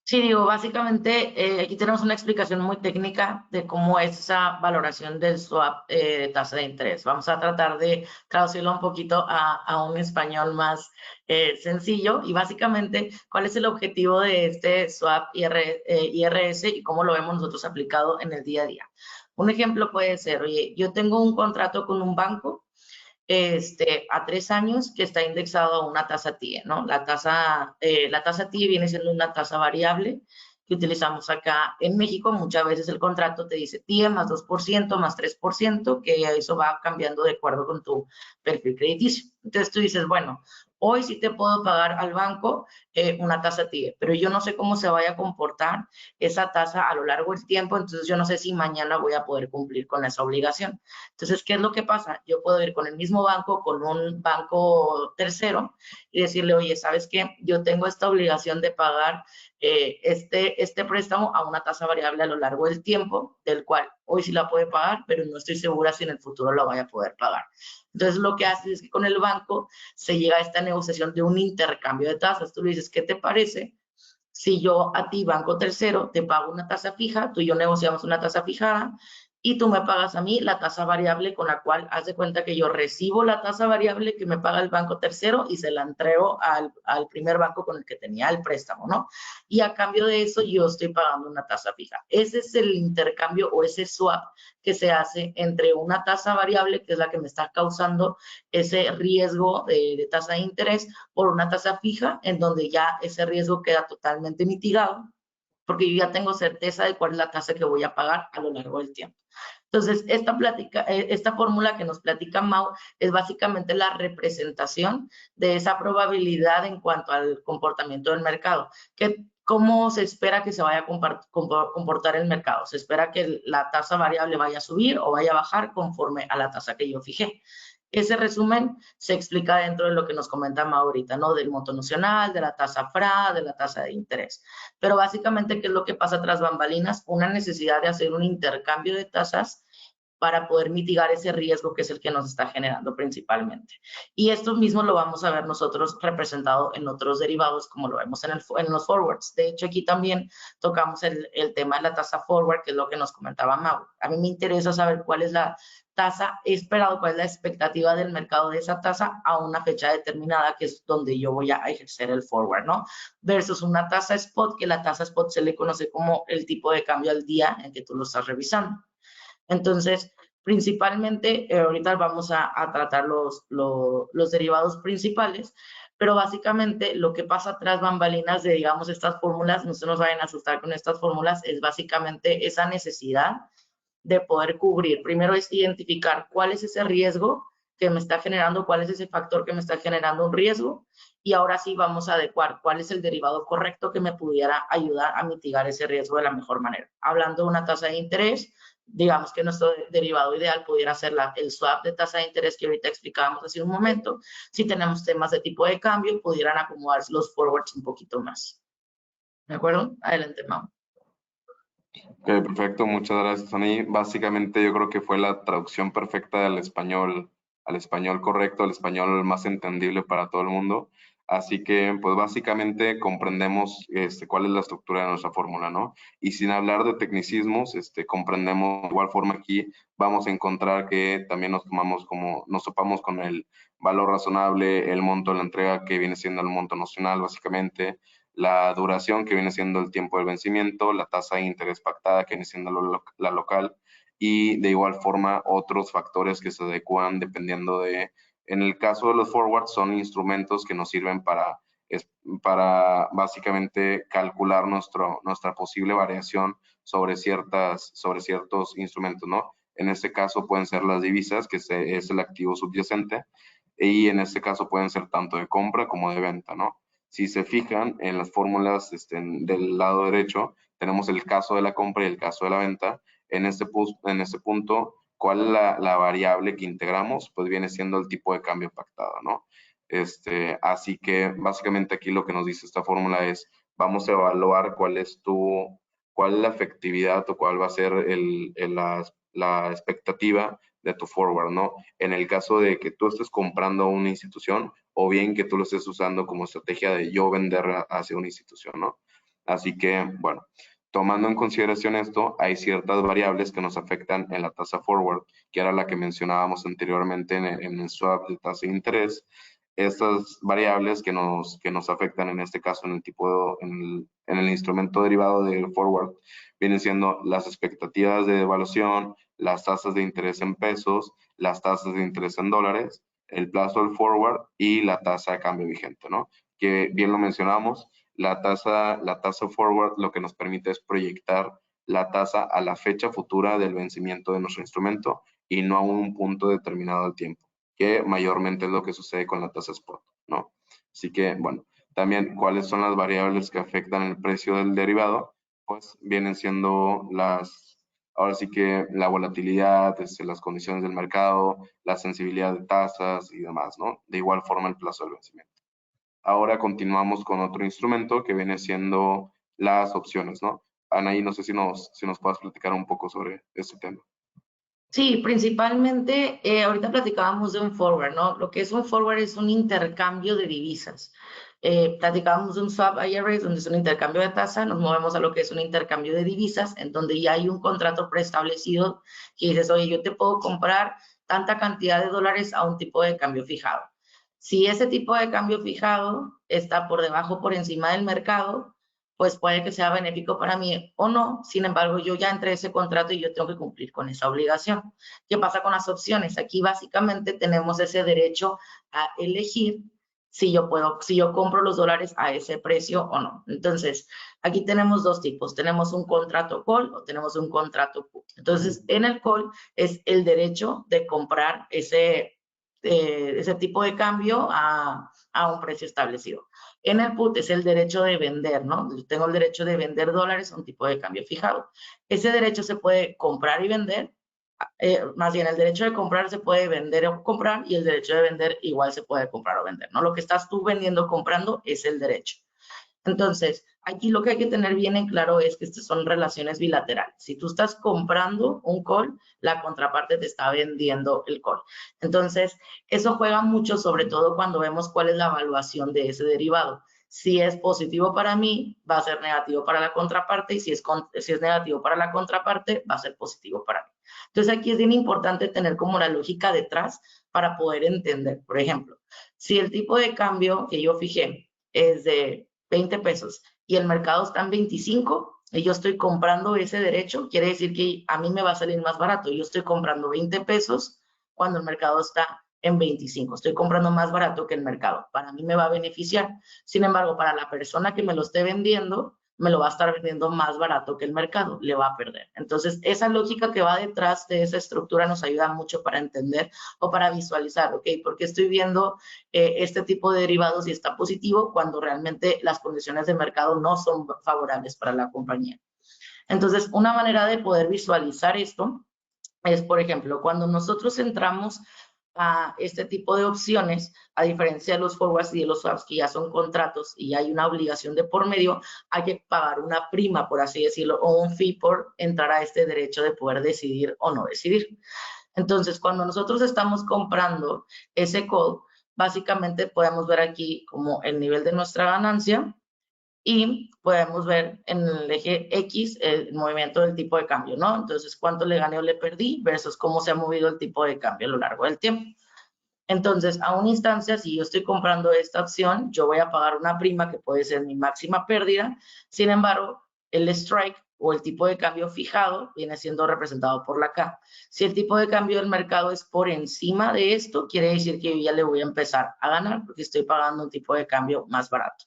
Speaker 4: Sí, digo, básicamente aquí tenemos una explicación muy técnica de cómo es esa valoración del swap de tasa de interés. Vamos a tratar de traducirlo un poquito a un español más sencillo y básicamente cuál es el objetivo de este swap IRS y cómo lo vemos nosotros aplicado en el día a día. Un ejemplo puede ser, oye, yo tengo un contrato con un banco a 3 años que está indexado a una tasa TIE, ¿no? La tasa TIE viene siendo una tasa variable que utilizamos acá en México. Muchas veces el contrato te dice TIE más 2%, más 3%, que eso va cambiando de acuerdo con tu perfil crediticio. Entonces tú dices, bueno, hoy sí te puedo pagar al banco una tasa TIE, pero yo no sé cómo se vaya a comportar esa tasa a lo largo del tiempo, entonces yo no sé si mañana voy a poder cumplir con esa obligación. Entonces, ¿qué es lo que pasa? Yo puedo ir con el mismo banco, con un banco tercero y decirle, oye, ¿sabes qué? Yo tengo esta obligación de pagar este préstamo a una tasa variable a lo largo del tiempo, del cual hoy sí la puede pagar, pero no estoy segura si en el futuro la vaya a poder pagar. Entonces, lo que hace es que con el banco se llega a esta negociación de un intercambio de tasas. Tú le dices, ¿qué te parece si yo a ti, banco tercero, te pago una tasa fija, tú y yo negociamos una tasa fijada, y tú me pagas a mí la tasa variable con la cual haz de cuenta que yo recibo la tasa variable que me paga el banco tercero y se la entrego al primer banco con el que tenía el préstamo, ¿no? Y a cambio de eso yo estoy pagando una tasa fija. Ese es el intercambio o ese swap que se hace entre una tasa variable, que es la que me está causando ese riesgo de tasa de interés, por una tasa fija, en donde ya ese riesgo queda totalmente mitigado, porque yo ya tengo certeza de cuál es la tasa que voy a pagar a lo largo del tiempo. Entonces, esta fórmula que nos platica Mau es básicamente la representación de esa probabilidad en cuanto al comportamiento del mercado. ¿Cómo se espera que se vaya a comportar el mercado? Se espera que la tasa variable vaya a subir o vaya a bajar conforme a la tasa que yo fijé. Ese resumen se explica dentro de lo que nos comenta Mau ahorita, ¿no? Del monto nocional, de la tasa FRA, de la tasa de interés. Pero básicamente, ¿qué es lo que pasa tras bambalinas? Una necesidad de hacer un intercambio de tasas para poder mitigar ese riesgo que es el que nos está generando principalmente. Y esto mismo lo vamos a ver nosotros representado en otros derivados, como lo vemos en los forwards. De hecho, aquí también tocamos el tema de la tasa forward, que es lo que nos comentaba Mau. A mí me interesa saber cuál es la tasa esperado, cuál es la expectativa del mercado de esa tasa a una fecha determinada, que es donde yo voy a ejercer el forward, ¿no? Versus una tasa spot, que la tasa spot se le conoce como el tipo de cambio al día en que tú lo estás revisando. Entonces, principalmente, ahorita vamos a tratar los derivados principales, pero básicamente lo que pasa tras bambalinas de, digamos, estas fórmulas, no se nos vayan a asustar con estas fórmulas, es básicamente esa necesidad de poder cubrir. Primero es identificar cuál es ese riesgo que me está generando, cuál es ese factor que me está generando un riesgo, y ahora sí vamos a adecuar cuál es el derivado correcto que me pudiera ayudar a mitigar ese riesgo de la mejor manera. Hablando de una tasa de interés, digamos que nuestro derivado ideal pudiera ser el swap de tasa de interés que ahorita explicábamos hace un momento. Si tenemos temas de tipo de cambio, pudieran acomodarse los forwards un poquito más. ¿De acuerdo? Adelante, Mau.
Speaker 5: Ok, perfecto, muchas gracias, Ani. Básicamente yo creo que fue la traducción perfecta al español correcto, al español más entendible para todo el mundo. Así que, pues básicamente comprendemos cuál es la estructura de nuestra fórmula, ¿no? Y sin hablar de tecnicismos, comprendemos de igual forma aquí, vamos a encontrar que también nos topamos con el valor razonable, el monto de la entrega que viene siendo el monto nocional, básicamente, la duración que viene siendo el tiempo del vencimiento, la tasa de interés pactada que viene siendo la local y de igual forma otros factores que se adecuan dependiendo de, en el caso de los forwards son instrumentos que nos sirven para básicamente calcular nuestra posible variación sobre ciertos instrumentos, ¿no? En este caso pueden ser las divisas, que es el activo subyacente, y en este caso pueden ser tanto de compra como de venta, ¿no? Si se fijan en las fórmulas del lado derecho, tenemos el caso de la compra y el caso de la venta. En este punto, ¿cuál es la variable que integramos? Pues viene siendo el tipo de cambio pactado, ¿no? Así que básicamente aquí lo que nos dice esta fórmula es, vamos a evaluar cuál es la efectividad o cuál va a ser la expectativa de tu forward, ¿no? En el caso de que tú estés comprando a una institución o bien que tú lo estés usando como estrategia de yo vender hacia una institución, ¿no? Así que, bueno, tomando en consideración esto, hay ciertas variables que nos afectan en la tasa forward, que era la que mencionábamos anteriormente en el swap de tasa de interés. Estas variables que nos afectan en este caso en el instrumento derivado del forward vienen siendo las expectativas de devaluación, las tasas de interés en pesos, las tasas de interés en dólares, el plazo del forward y la tasa de cambio vigente, ¿no? Que bien lo mencionamos, la tasa forward lo que nos permite es proyectar la tasa a la fecha futura del vencimiento de nuestro instrumento y no a un punto determinado del tiempo, que mayormente es lo que sucede con la tasa spot, ¿no? Así que, bueno, también, ¿cuáles son las variables que afectan el precio del derivado? Pues vienen siendo ahora sí que la volatilidad, las condiciones del mercado, la sensibilidad de tasas y demás, ¿no? De igual forma el plazo del vencimiento. Ahora continuamos con otro instrumento que viene siendo las opciones, ¿no? Anaí, no sé si nos puedas platicar un poco sobre este tema.
Speaker 4: Sí, principalmente, ahorita platicábamos de un forward, ¿no? Lo que es un forward es un intercambio de divisas. Platicábamos de un swap IRS, donde es un intercambio de tasa, nos movemos a lo que es un intercambio de divisas, en donde ya hay un contrato preestablecido que dices, oye, yo te puedo comprar tanta cantidad de dólares a un tipo de cambio fijado. Si ese tipo de cambio fijado está por debajo o por encima del mercado, pues puede que sea benéfico para mí o no. Sin embargo, yo ya entré a ese contrato y yo tengo que cumplir con esa obligación. ¿Qué pasa con las opciones? Aquí básicamente tenemos ese derecho a elegir si yo compro los dólares a ese precio o no. Entonces, aquí tenemos dos tipos. Tenemos un contrato call o tenemos un contrato put. Entonces, en el call es el derecho de comprar ese tipo de cambio a un precio establecido. En el put es el derecho de vender, ¿no? Yo tengo el derecho de vender dólares a un tipo de cambio fijado. Ese derecho se puede comprar y vender. Más bien, el derecho de comprar se puede vender o comprar y el derecho de vender igual se puede comprar o vender, ¿no? Lo que estás tú vendiendo o comprando es el derecho. Entonces, aquí lo que hay que tener bien en claro es que estas son relaciones bilaterales. Si tú estás comprando un call, la contraparte te está vendiendo el call. Entonces, eso juega mucho, sobre todo cuando vemos cuál es la evaluación de ese derivado. Si es positivo para mí, va a ser negativo para la contraparte, y si es negativo para la contraparte, va a ser positivo para mí. Entonces, aquí es bien importante tener como la lógica detrás para poder entender. Por ejemplo, si el tipo de cambio que yo fijé es de 20 pesos y el mercado está en 25 y yo estoy comprando ese derecho, quiere decir que a mí me va a salir más barato. Yo estoy comprando 20 pesos cuando el mercado está en 25. Estoy comprando más barato que el mercado. Para mí me va a beneficiar. Sin embargo, para la persona que me lo esté vendiendo, me lo va a estar vendiendo más barato que el mercado, le va a perder. Entonces, esa lógica que va detrás de esa estructura nos ayuda mucho para entender o para visualizar, ¿ok? Porque estoy viendo este tipo de derivados y está positivo cuando realmente las condiciones de mercado no son favorables para la compañía. Entonces, una manera de poder visualizar esto es, por ejemplo, cuando nosotros entramos a este tipo de opciones, a diferencia de los forwards y de los swaps, que ya son contratos y hay una obligación de por medio, hay que pagar una prima, por así decirlo, o un fee por entrar a este derecho de poder decidir o no decidir. Entonces, cuando nosotros estamos comprando ese call, básicamente podemos ver aquí como el nivel de nuestra ganancia y podemos ver en el eje X el movimiento del tipo de cambio, ¿no? Entonces, cuánto le gané o le perdí versus cómo se ha movido el tipo de cambio a lo largo del tiempo. Entonces, a una instancia, si yo estoy comprando esta opción, yo voy a pagar una prima que puede ser mi máxima pérdida. Sin embargo, el strike o el tipo de cambio fijado viene siendo representado por la K. Si el tipo de cambio del mercado es por encima de esto, quiere decir que yo ya le voy a empezar a ganar porque estoy pagando un tipo de cambio más barato.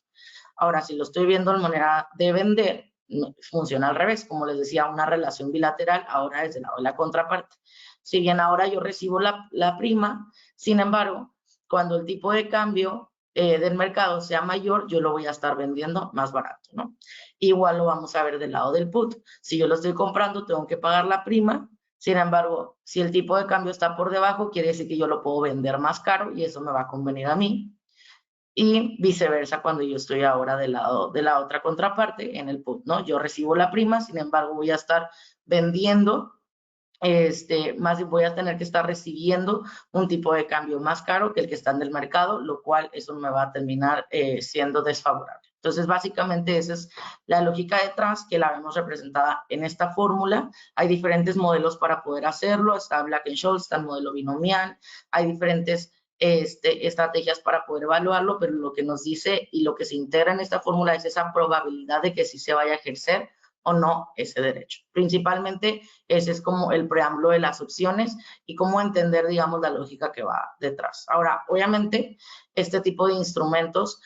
Speaker 4: Ahora, si lo estoy viendo de manera de vender, funciona al revés. Como les decía, una relación bilateral, ahora desde el lado de la contraparte. Si bien ahora yo recibo la prima, sin embargo, cuando el tipo de cambio del mercado sea mayor, yo lo voy a estar vendiendo más barato, ¿no? Igual lo vamos a ver del lado del put. Si yo lo estoy comprando, tengo que pagar la prima. Sin embargo, si el tipo de cambio está por debajo, quiere decir que yo lo puedo vender más caro y eso me va a convenir a mí. Y viceversa cuando yo estoy ahora del lado de la otra contraparte en el put, ¿no? Yo recibo la prima, sin embargo, voy a estar vendiendo, más bien voy a tener que estar recibiendo un tipo de cambio más caro que el que está en el mercado, lo cual eso me va a terminar siendo desfavorable. Entonces, básicamente esa es la lógica detrás, que la vemos representada en esta fórmula. Hay diferentes modelos para poder hacerlo. Está Black-Scholes, está el modelo binomial, hay diferentes estrategias para poder evaluarlo, pero lo que nos dice y lo que se integra en esta fórmula es esa probabilidad de que sí se vaya a ejercer o no ese derecho. Principalmente ese es como el preámbulo de las opciones y cómo entender, digamos, la lógica que va detrás. Ahora, obviamente, este tipo de instrumentos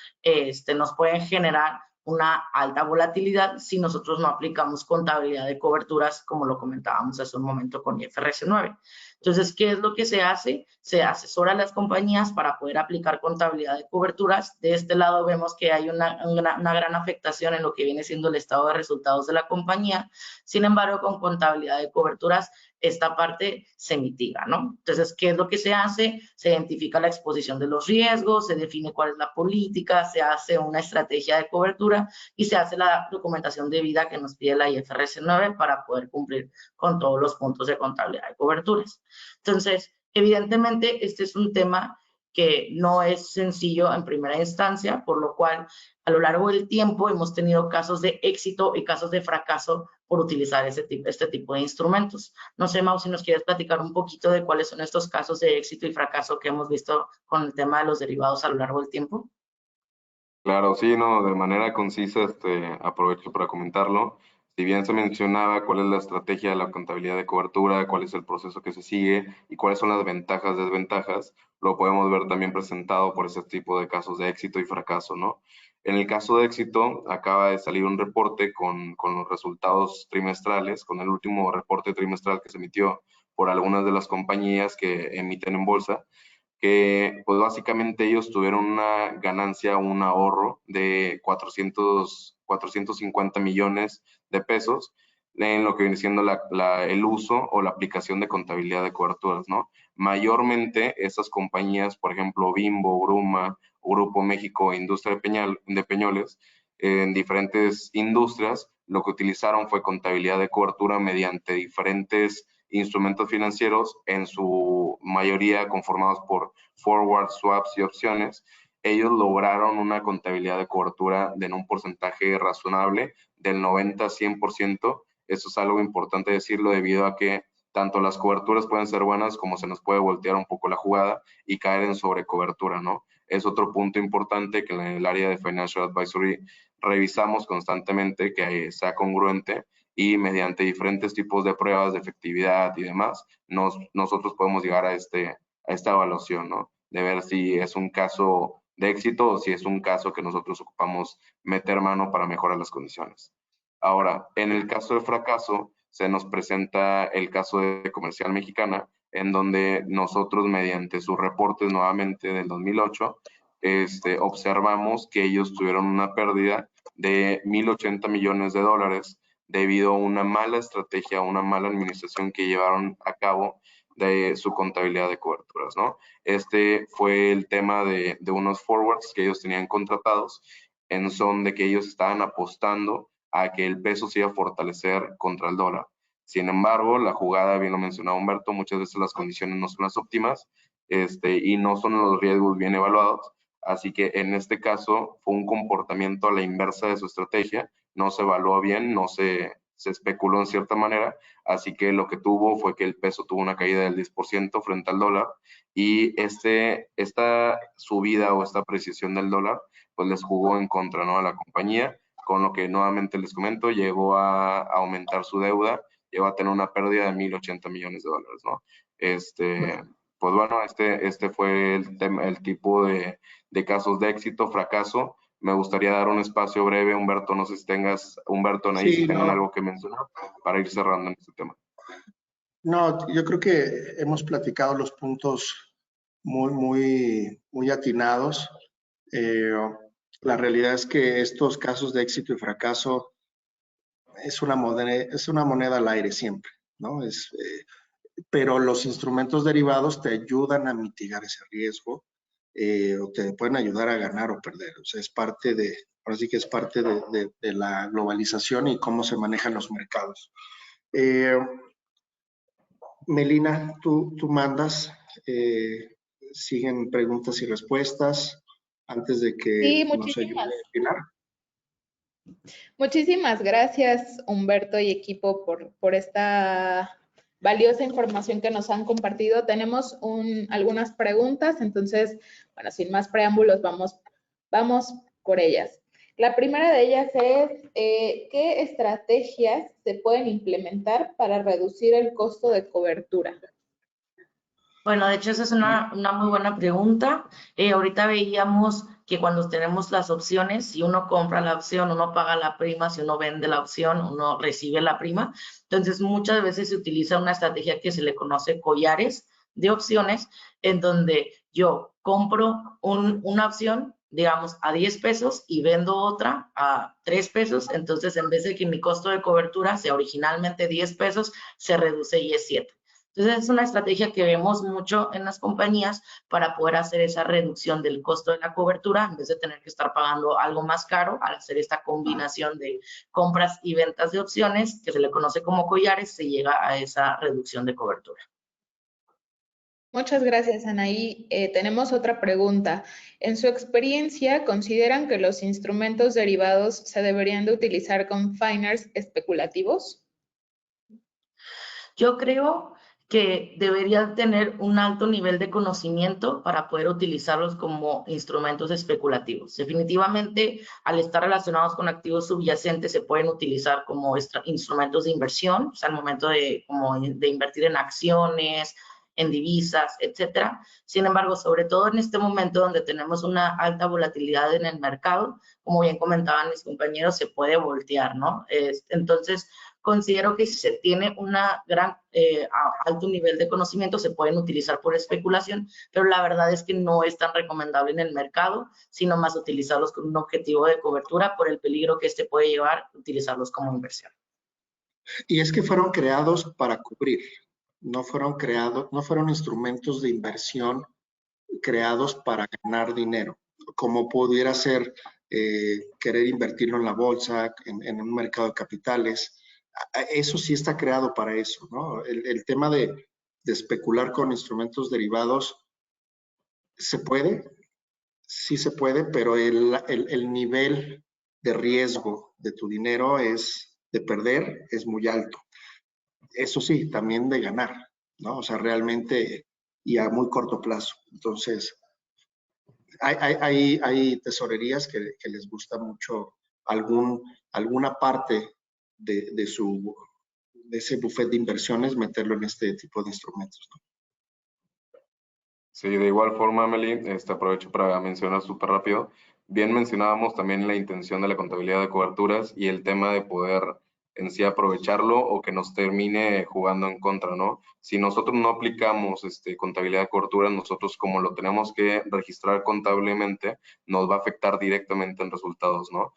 Speaker 4: nos pueden generar una alta volatilidad si nosotros no aplicamos contabilidad de coberturas, como lo comentábamos hace un momento con IFRS 9. Entonces, ¿qué es lo que se hace? Se asesora a las compañías para poder aplicar contabilidad de coberturas. De este lado vemos que hay una gran afectación en lo que viene siendo el estado de resultados de la compañía. Sin embargo, con contabilidad de coberturas, esta parte se mitiga, ¿no? Entonces, ¿qué es lo que se hace? Se identifica la exposición de los riesgos, se define cuál es la política, se hace una estrategia de cobertura y se hace la documentación debida que nos pide la IFRS 9 para poder cumplir con todos los puntos de contabilidad de coberturas. Entonces, evidentemente, este es un tema que no es sencillo en primera instancia, por lo cual a lo largo del tiempo hemos tenido casos de éxito y casos de fracaso por utilizar este tipo de instrumentos. No sé, Mau, si nos quieres platicar un poquito de cuáles son estos casos de éxito y fracaso que hemos visto con el tema de los derivados a lo largo del tiempo.
Speaker 5: Claro, sí, no, de manera concisa, aprovecho para comentarlo. Si bien se mencionaba cuál es la estrategia de la contabilidad de cobertura, cuál es el proceso que se sigue y cuáles son las ventajas, desventajas, lo podemos ver también presentado por ese tipo de casos de éxito y fracaso, ¿no? En el caso de éxito, acaba de salir un reporte con los resultados trimestrales, con el último reporte trimestral que se emitió por algunas de las compañías que emiten en bolsa, que pues básicamente ellos tuvieron una ganancia, un ahorro de 450 millones de pesos en lo que viene siendo el uso o la aplicación de contabilidad de coberturas, ¿no? Mayormente esas compañías, por ejemplo, Bimbo, Gruma, Grupo México, Industria de Peñoles, en diferentes industrias, lo que utilizaron fue contabilidad de cobertura mediante diferentes instrumentos financieros, en su mayoría conformados por forward, swaps y opciones. Ellos lograron una contabilidad de cobertura en un porcentaje razonable del 90 a 100%. Eso es algo importante decirlo debido a que tanto las coberturas pueden ser buenas como se nos puede voltear un poco la jugada y caer en sobrecobertura, ¿no? Es otro punto importante que en el área de Financial Advisory revisamos constantemente, que sea congruente y mediante diferentes tipos de pruebas de efectividad y demás, nosotros podemos llegar a esta evaluación, ¿no? De ver si es un caso de éxito o si es un caso que nosotros ocupamos meter mano para mejorar las condiciones. Ahora, en el caso de fracaso, se nos presenta el caso de Comercial Mexicana, en donde nosotros, mediante sus reportes nuevamente del 2008, observamos que ellos tuvieron una pérdida de 1,080 millones de dólares debido a una mala estrategia, una mala administración que llevaron a cabo de su contabilidad de coberturas, ¿no? Este fue el tema de unos forwards que ellos tenían contratados en son de que ellos estaban apostando a que el peso se iba a fortalecer contra el dólar. Sin embargo, la jugada, bien lo mencionaba Humberto, muchas veces las condiciones no son las óptimas y no son los riesgos bien evaluados. Así que en este caso fue un comportamiento a la inversa de su estrategia, no se evaluó bien, no se especuló en cierta manera, así que lo que tuvo fue que el peso tuvo una caída del 10% frente al dólar y esta subida o esta apreciación del dólar pues les jugó en contra, ¿no?, a la compañía, con lo que nuevamente les comento, llegó a aumentar su deuda, llegó a tener una pérdida de 1,080 millones de dólares, ¿no? Pues bueno, este fue el tipo de casos de éxito, fracaso. Me gustaría dar un espacio breve, Humberto, no sé si tengas, Humberto, Anaí, si tengan algo que mencionar para ir cerrando en este tema.
Speaker 3: No, yo creo que hemos platicado los puntos muy atinados. La realidad es que estos casos de éxito y fracaso es una moneda al aire siempre, ¿no? Pero los instrumentos derivados te ayudan a mitigar ese riesgo o te pueden ayudar a ganar o perder. O sea, ahora sí que es parte de la globalización y cómo se manejan los mercados. Melina, tú mandas, siguen preguntas y respuestas antes de que
Speaker 1: Sí,
Speaker 3: nos ayude Pilar.
Speaker 1: muchísimas gracias, Humberto y equipo, por esta valiosa información que nos han compartido. Tenemos algunas preguntas, entonces, bueno, sin más preámbulos, vamos por ellas. La primera de ellas es, ¿qué estrategias se pueden implementar para reducir el costo de cobertura?
Speaker 4: Bueno, de hecho, esa es una muy buena pregunta. Ahorita veíamos que cuando tenemos las opciones, si uno compra la opción, uno paga la prima, si uno vende la opción, uno recibe la prima. Entonces, muchas veces se utiliza una estrategia que se le conoce collares de opciones, en donde yo compro una opción, digamos, a 10 pesos y vendo otra a 3 pesos. Entonces, en vez de que mi costo de cobertura sea originalmente 10 pesos, se reduce y es 7. Entonces, es una estrategia que vemos mucho en las compañías para poder hacer esa reducción del costo de la cobertura en vez de tener que estar pagando algo más caro al hacer esta combinación de compras y ventas de opciones, que se le conoce como collares, se llega a esa reducción de cobertura.
Speaker 1: Muchas gracias, Anaí. Tenemos otra pregunta. En su experiencia, ¿consideran que los instrumentos derivados se deberían de utilizar con finers especulativos?
Speaker 4: Yo creo que deberían tener un alto nivel de conocimiento para poder utilizarlos como instrumentos especulativos. Definitivamente, al estar relacionados con activos subyacentes, se pueden utilizar como instrumentos de inversión, o sea, al momento de invertir en acciones, en divisas, etcétera. Sin embargo, sobre todo en este momento donde tenemos una alta volatilidad en el mercado, como bien comentaban mis compañeros, se puede voltear, ¿no? Entonces, considero que si se tiene una gran alto nivel de conocimiento, se pueden utilizar por especulación, pero la verdad es que no es tan recomendable en el mercado, sino más utilizarlos con un objetivo de cobertura por el peligro que este puede llevar, utilizarlos como inversión.
Speaker 3: Y es que fueron creados para cubrir, no fueron instrumentos de inversión creados para ganar dinero, como pudiera ser querer invertirlo en la bolsa, en un mercado de capitales. Eso sí está creado para eso, ¿no? El tema de especular con instrumentos derivados se puede, sí se puede, pero el nivel de riesgo de tu dinero de perder es muy alto. Eso sí, también de ganar, ¿no? O sea, realmente y a muy corto plazo. Entonces, hay tesorerías que les gusta mucho alguna parte de ese buffet de inversiones, meterlo en este tipo de instrumentos, ¿no?
Speaker 5: Sí, de igual forma, Emily, aprovecho para mencionar súper rápido. Bien mencionábamos también la intención de la contabilidad de coberturas y el tema de poder en sí aprovecharlo o que nos termine jugando en contra, ¿no? Si nosotros no aplicamos contabilidad de coberturas, nosotros como lo tenemos que registrar contablemente, nos va a afectar directamente en resultados, ¿no?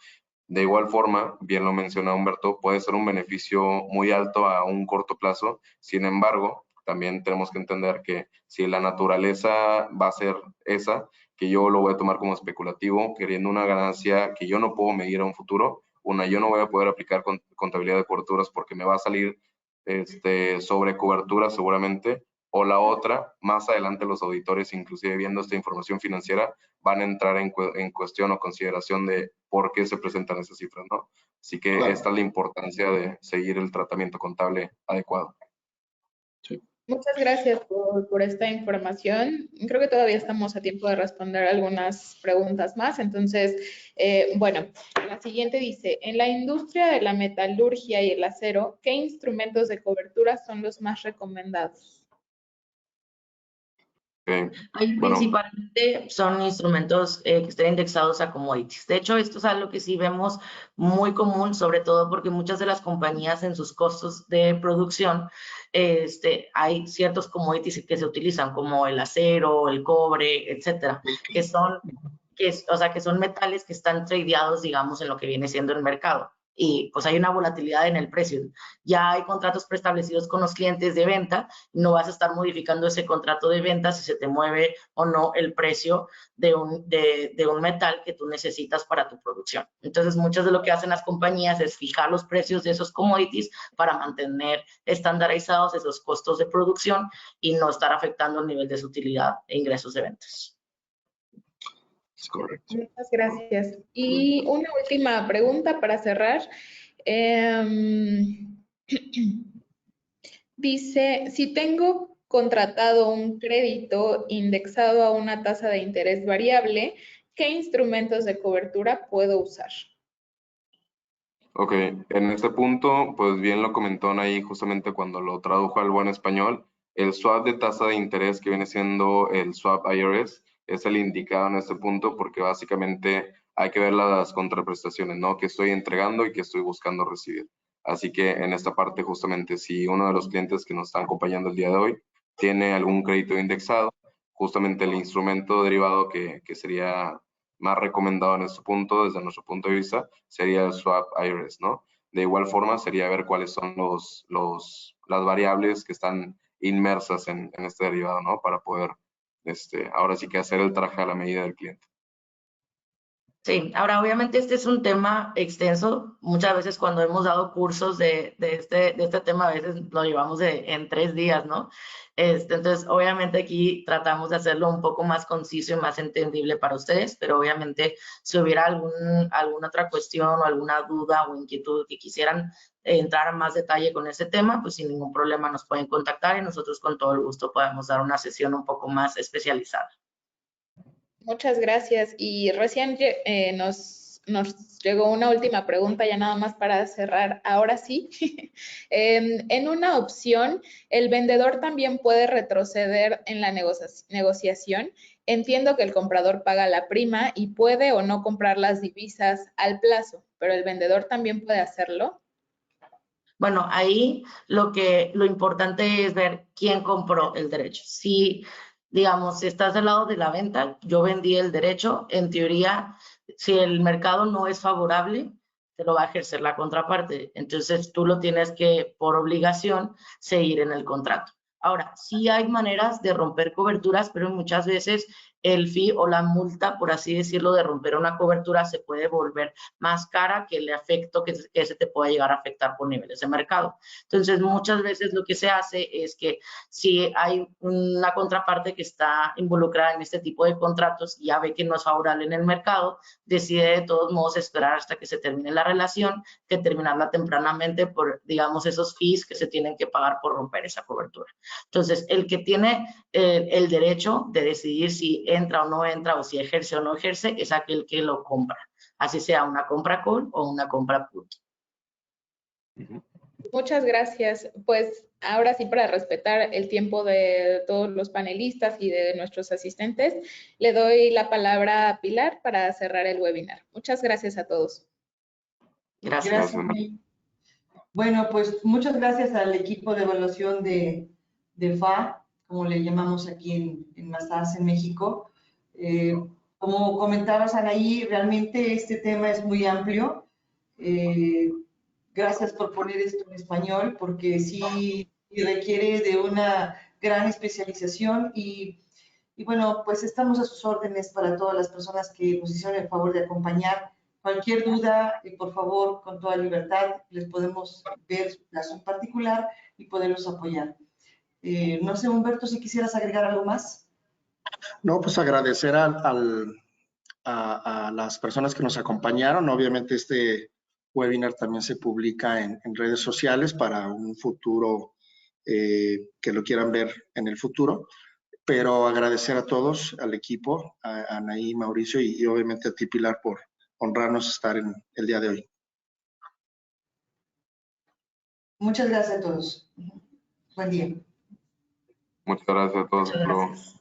Speaker 5: De igual forma, bien lo menciona Humberto, puede ser un beneficio muy alto a un corto plazo. Sin embargo, también tenemos que entender que si la naturaleza va a ser esa, que yo lo voy a tomar como especulativo, queriendo una ganancia que yo no puedo medir a un futuro, yo no voy a poder aplicar contabilidad de coberturas porque me va a salir sobre cobertura seguramente, o la otra, más adelante los auditores, inclusive viendo esta información financiera, van a entrar en cuestión o consideración de por qué se presentan esas cifras, ¿no? Así que
Speaker 3: Claro.
Speaker 5: esta es la importancia de seguir el tratamiento contable adecuado.
Speaker 3: Sí.
Speaker 1: Muchas gracias por esta información. Creo que todavía estamos a tiempo de responder algunas preguntas más. Entonces, bueno, la siguiente dice, en la industria de la metalurgia y el acero, ¿qué instrumentos de cobertura son los más recomendados?
Speaker 4: Ahí
Speaker 5: Bueno,
Speaker 4: principalmente son instrumentos que estén indexados a commodities. De hecho, esto es algo que sí vemos muy común, sobre todo porque muchas de las compañías en sus costos de producción, hay ciertos commodities que se utilizan, como el acero, el cobre, etcétera, que son metales que están tradeados, digamos, en lo que viene siendo el mercado. Y pues hay una volatilidad en el precio. Ya hay contratos preestablecidos con los clientes de venta, no vas a estar modificando ese contrato de venta si se te mueve o no el precio de un metal que tú necesitas para tu producción. Entonces, muchas de lo que hacen las compañías es fijar los precios de esos commodities para mantener estandarizados esos costos de producción y no estar afectando el nivel de su utilidad e ingresos de ventas.
Speaker 3: Es correcto.
Speaker 1: Muchas gracias. Y una última pregunta para cerrar. Dice, si tengo contratado un crédito indexado a una tasa de interés variable, ¿qué instrumentos de cobertura puedo usar?
Speaker 5: Ok, en este punto, pues bien lo comentó ahí justamente cuando lo tradujo al buen español, el swap de tasa de interés que viene siendo el swap IRS es el indicado en este punto porque básicamente hay que ver las contraprestaciones, ¿no? Que estoy entregando y que estoy buscando recibir. Así que en esta parte justamente si uno de los clientes que nos están acompañando el día de hoy tiene algún crédito indexado, justamente el instrumento derivado que sería más recomendado en este punto, desde nuestro punto de vista, sería el swap IRS, ¿no? De igual forma, sería ver cuáles son las variables que están inmersas en este derivado, ¿no? Para poder, ahora sí que hacer el traje a la medida del cliente.
Speaker 4: Sí, ahora obviamente este es un tema extenso. Muchas veces cuando hemos dado cursos de este tema, a veces lo llevamos en 3 días, ¿no? Entonces, obviamente aquí tratamos de hacerlo un poco más conciso y más entendible para ustedes, pero obviamente si hubiera alguna otra cuestión o alguna duda o inquietud que quisieran entrar a más detalle con este tema, pues sin ningún problema nos pueden contactar y nosotros con todo el gusto podemos dar una sesión un poco más especializada.
Speaker 1: Muchas gracias. Y recién nos llegó una última pregunta, ya nada más para cerrar. Ahora sí, en una opción, el vendedor también puede retroceder en la negociación. Entiendo que el comprador paga la prima y puede o no comprar las divisas al plazo, pero el vendedor también puede hacerlo.
Speaker 4: Bueno, ahí lo importante es ver quién compró el derecho. Si, digamos, si estás del lado de la venta, yo vendí el derecho, en teoría, si el mercado no es favorable, te lo va a ejercer la contraparte. Entonces, tú lo tienes que, por obligación, seguir en el contrato. Ahora, sí hay maneras de romper coberturas, pero muchas veces el fee o la multa, por así decirlo, de romper una cobertura se puede volver más cara que el efecto que se te pueda llegar a afectar por niveles de mercado. Entonces, muchas veces lo que se hace es que si hay una contraparte que está involucrada en este tipo de contratos y ya ve que no es favorable en el mercado, decide de todos modos esperar hasta que se termine la relación, que terminarla tempranamente por, digamos, esos fees que se tienen que pagar por romper esa cobertura. Entonces, el que tiene el derecho de decidir si entra o no entra o si ejerce o no ejerce es aquel que lo compra, así sea una compra call o una compra put.
Speaker 1: Muchas gracias. Pues ahora sí, para respetar el tiempo de todos los panelistas y de nuestros asistentes, le doy la palabra a Pilar para cerrar el webinar. Muchas gracias a todos.
Speaker 4: Gracias.
Speaker 2: Bueno, pues muchas gracias al equipo de evaluación de FA, como le llamamos aquí en Mazars, en México. Como comentabas, Anaí, realmente este tema es muy amplio. Gracias por poner esto en español, porque sí requiere de una gran especialización y bueno, pues estamos a sus órdenes para todas las personas que nos hicieron el favor de acompañar. Cualquier duda, por favor, con toda libertad, les podemos ver su caso en particular y poderlos apoyar. No sé, Humberto, si quisieras agregar algo más.
Speaker 3: No, pues agradecer a las personas que nos acompañaron. Obviamente este webinar también se publica en redes sociales para un futuro que lo quieran ver en el futuro. Pero agradecer a todos, al equipo, a Anaí, Mauricio y obviamente a ti, Pilar, por honrarnos estar en el día de hoy.
Speaker 2: Muchas gracias a todos. Buen día.
Speaker 5: Muchas gracias a todos.
Speaker 4: Muchas gracias.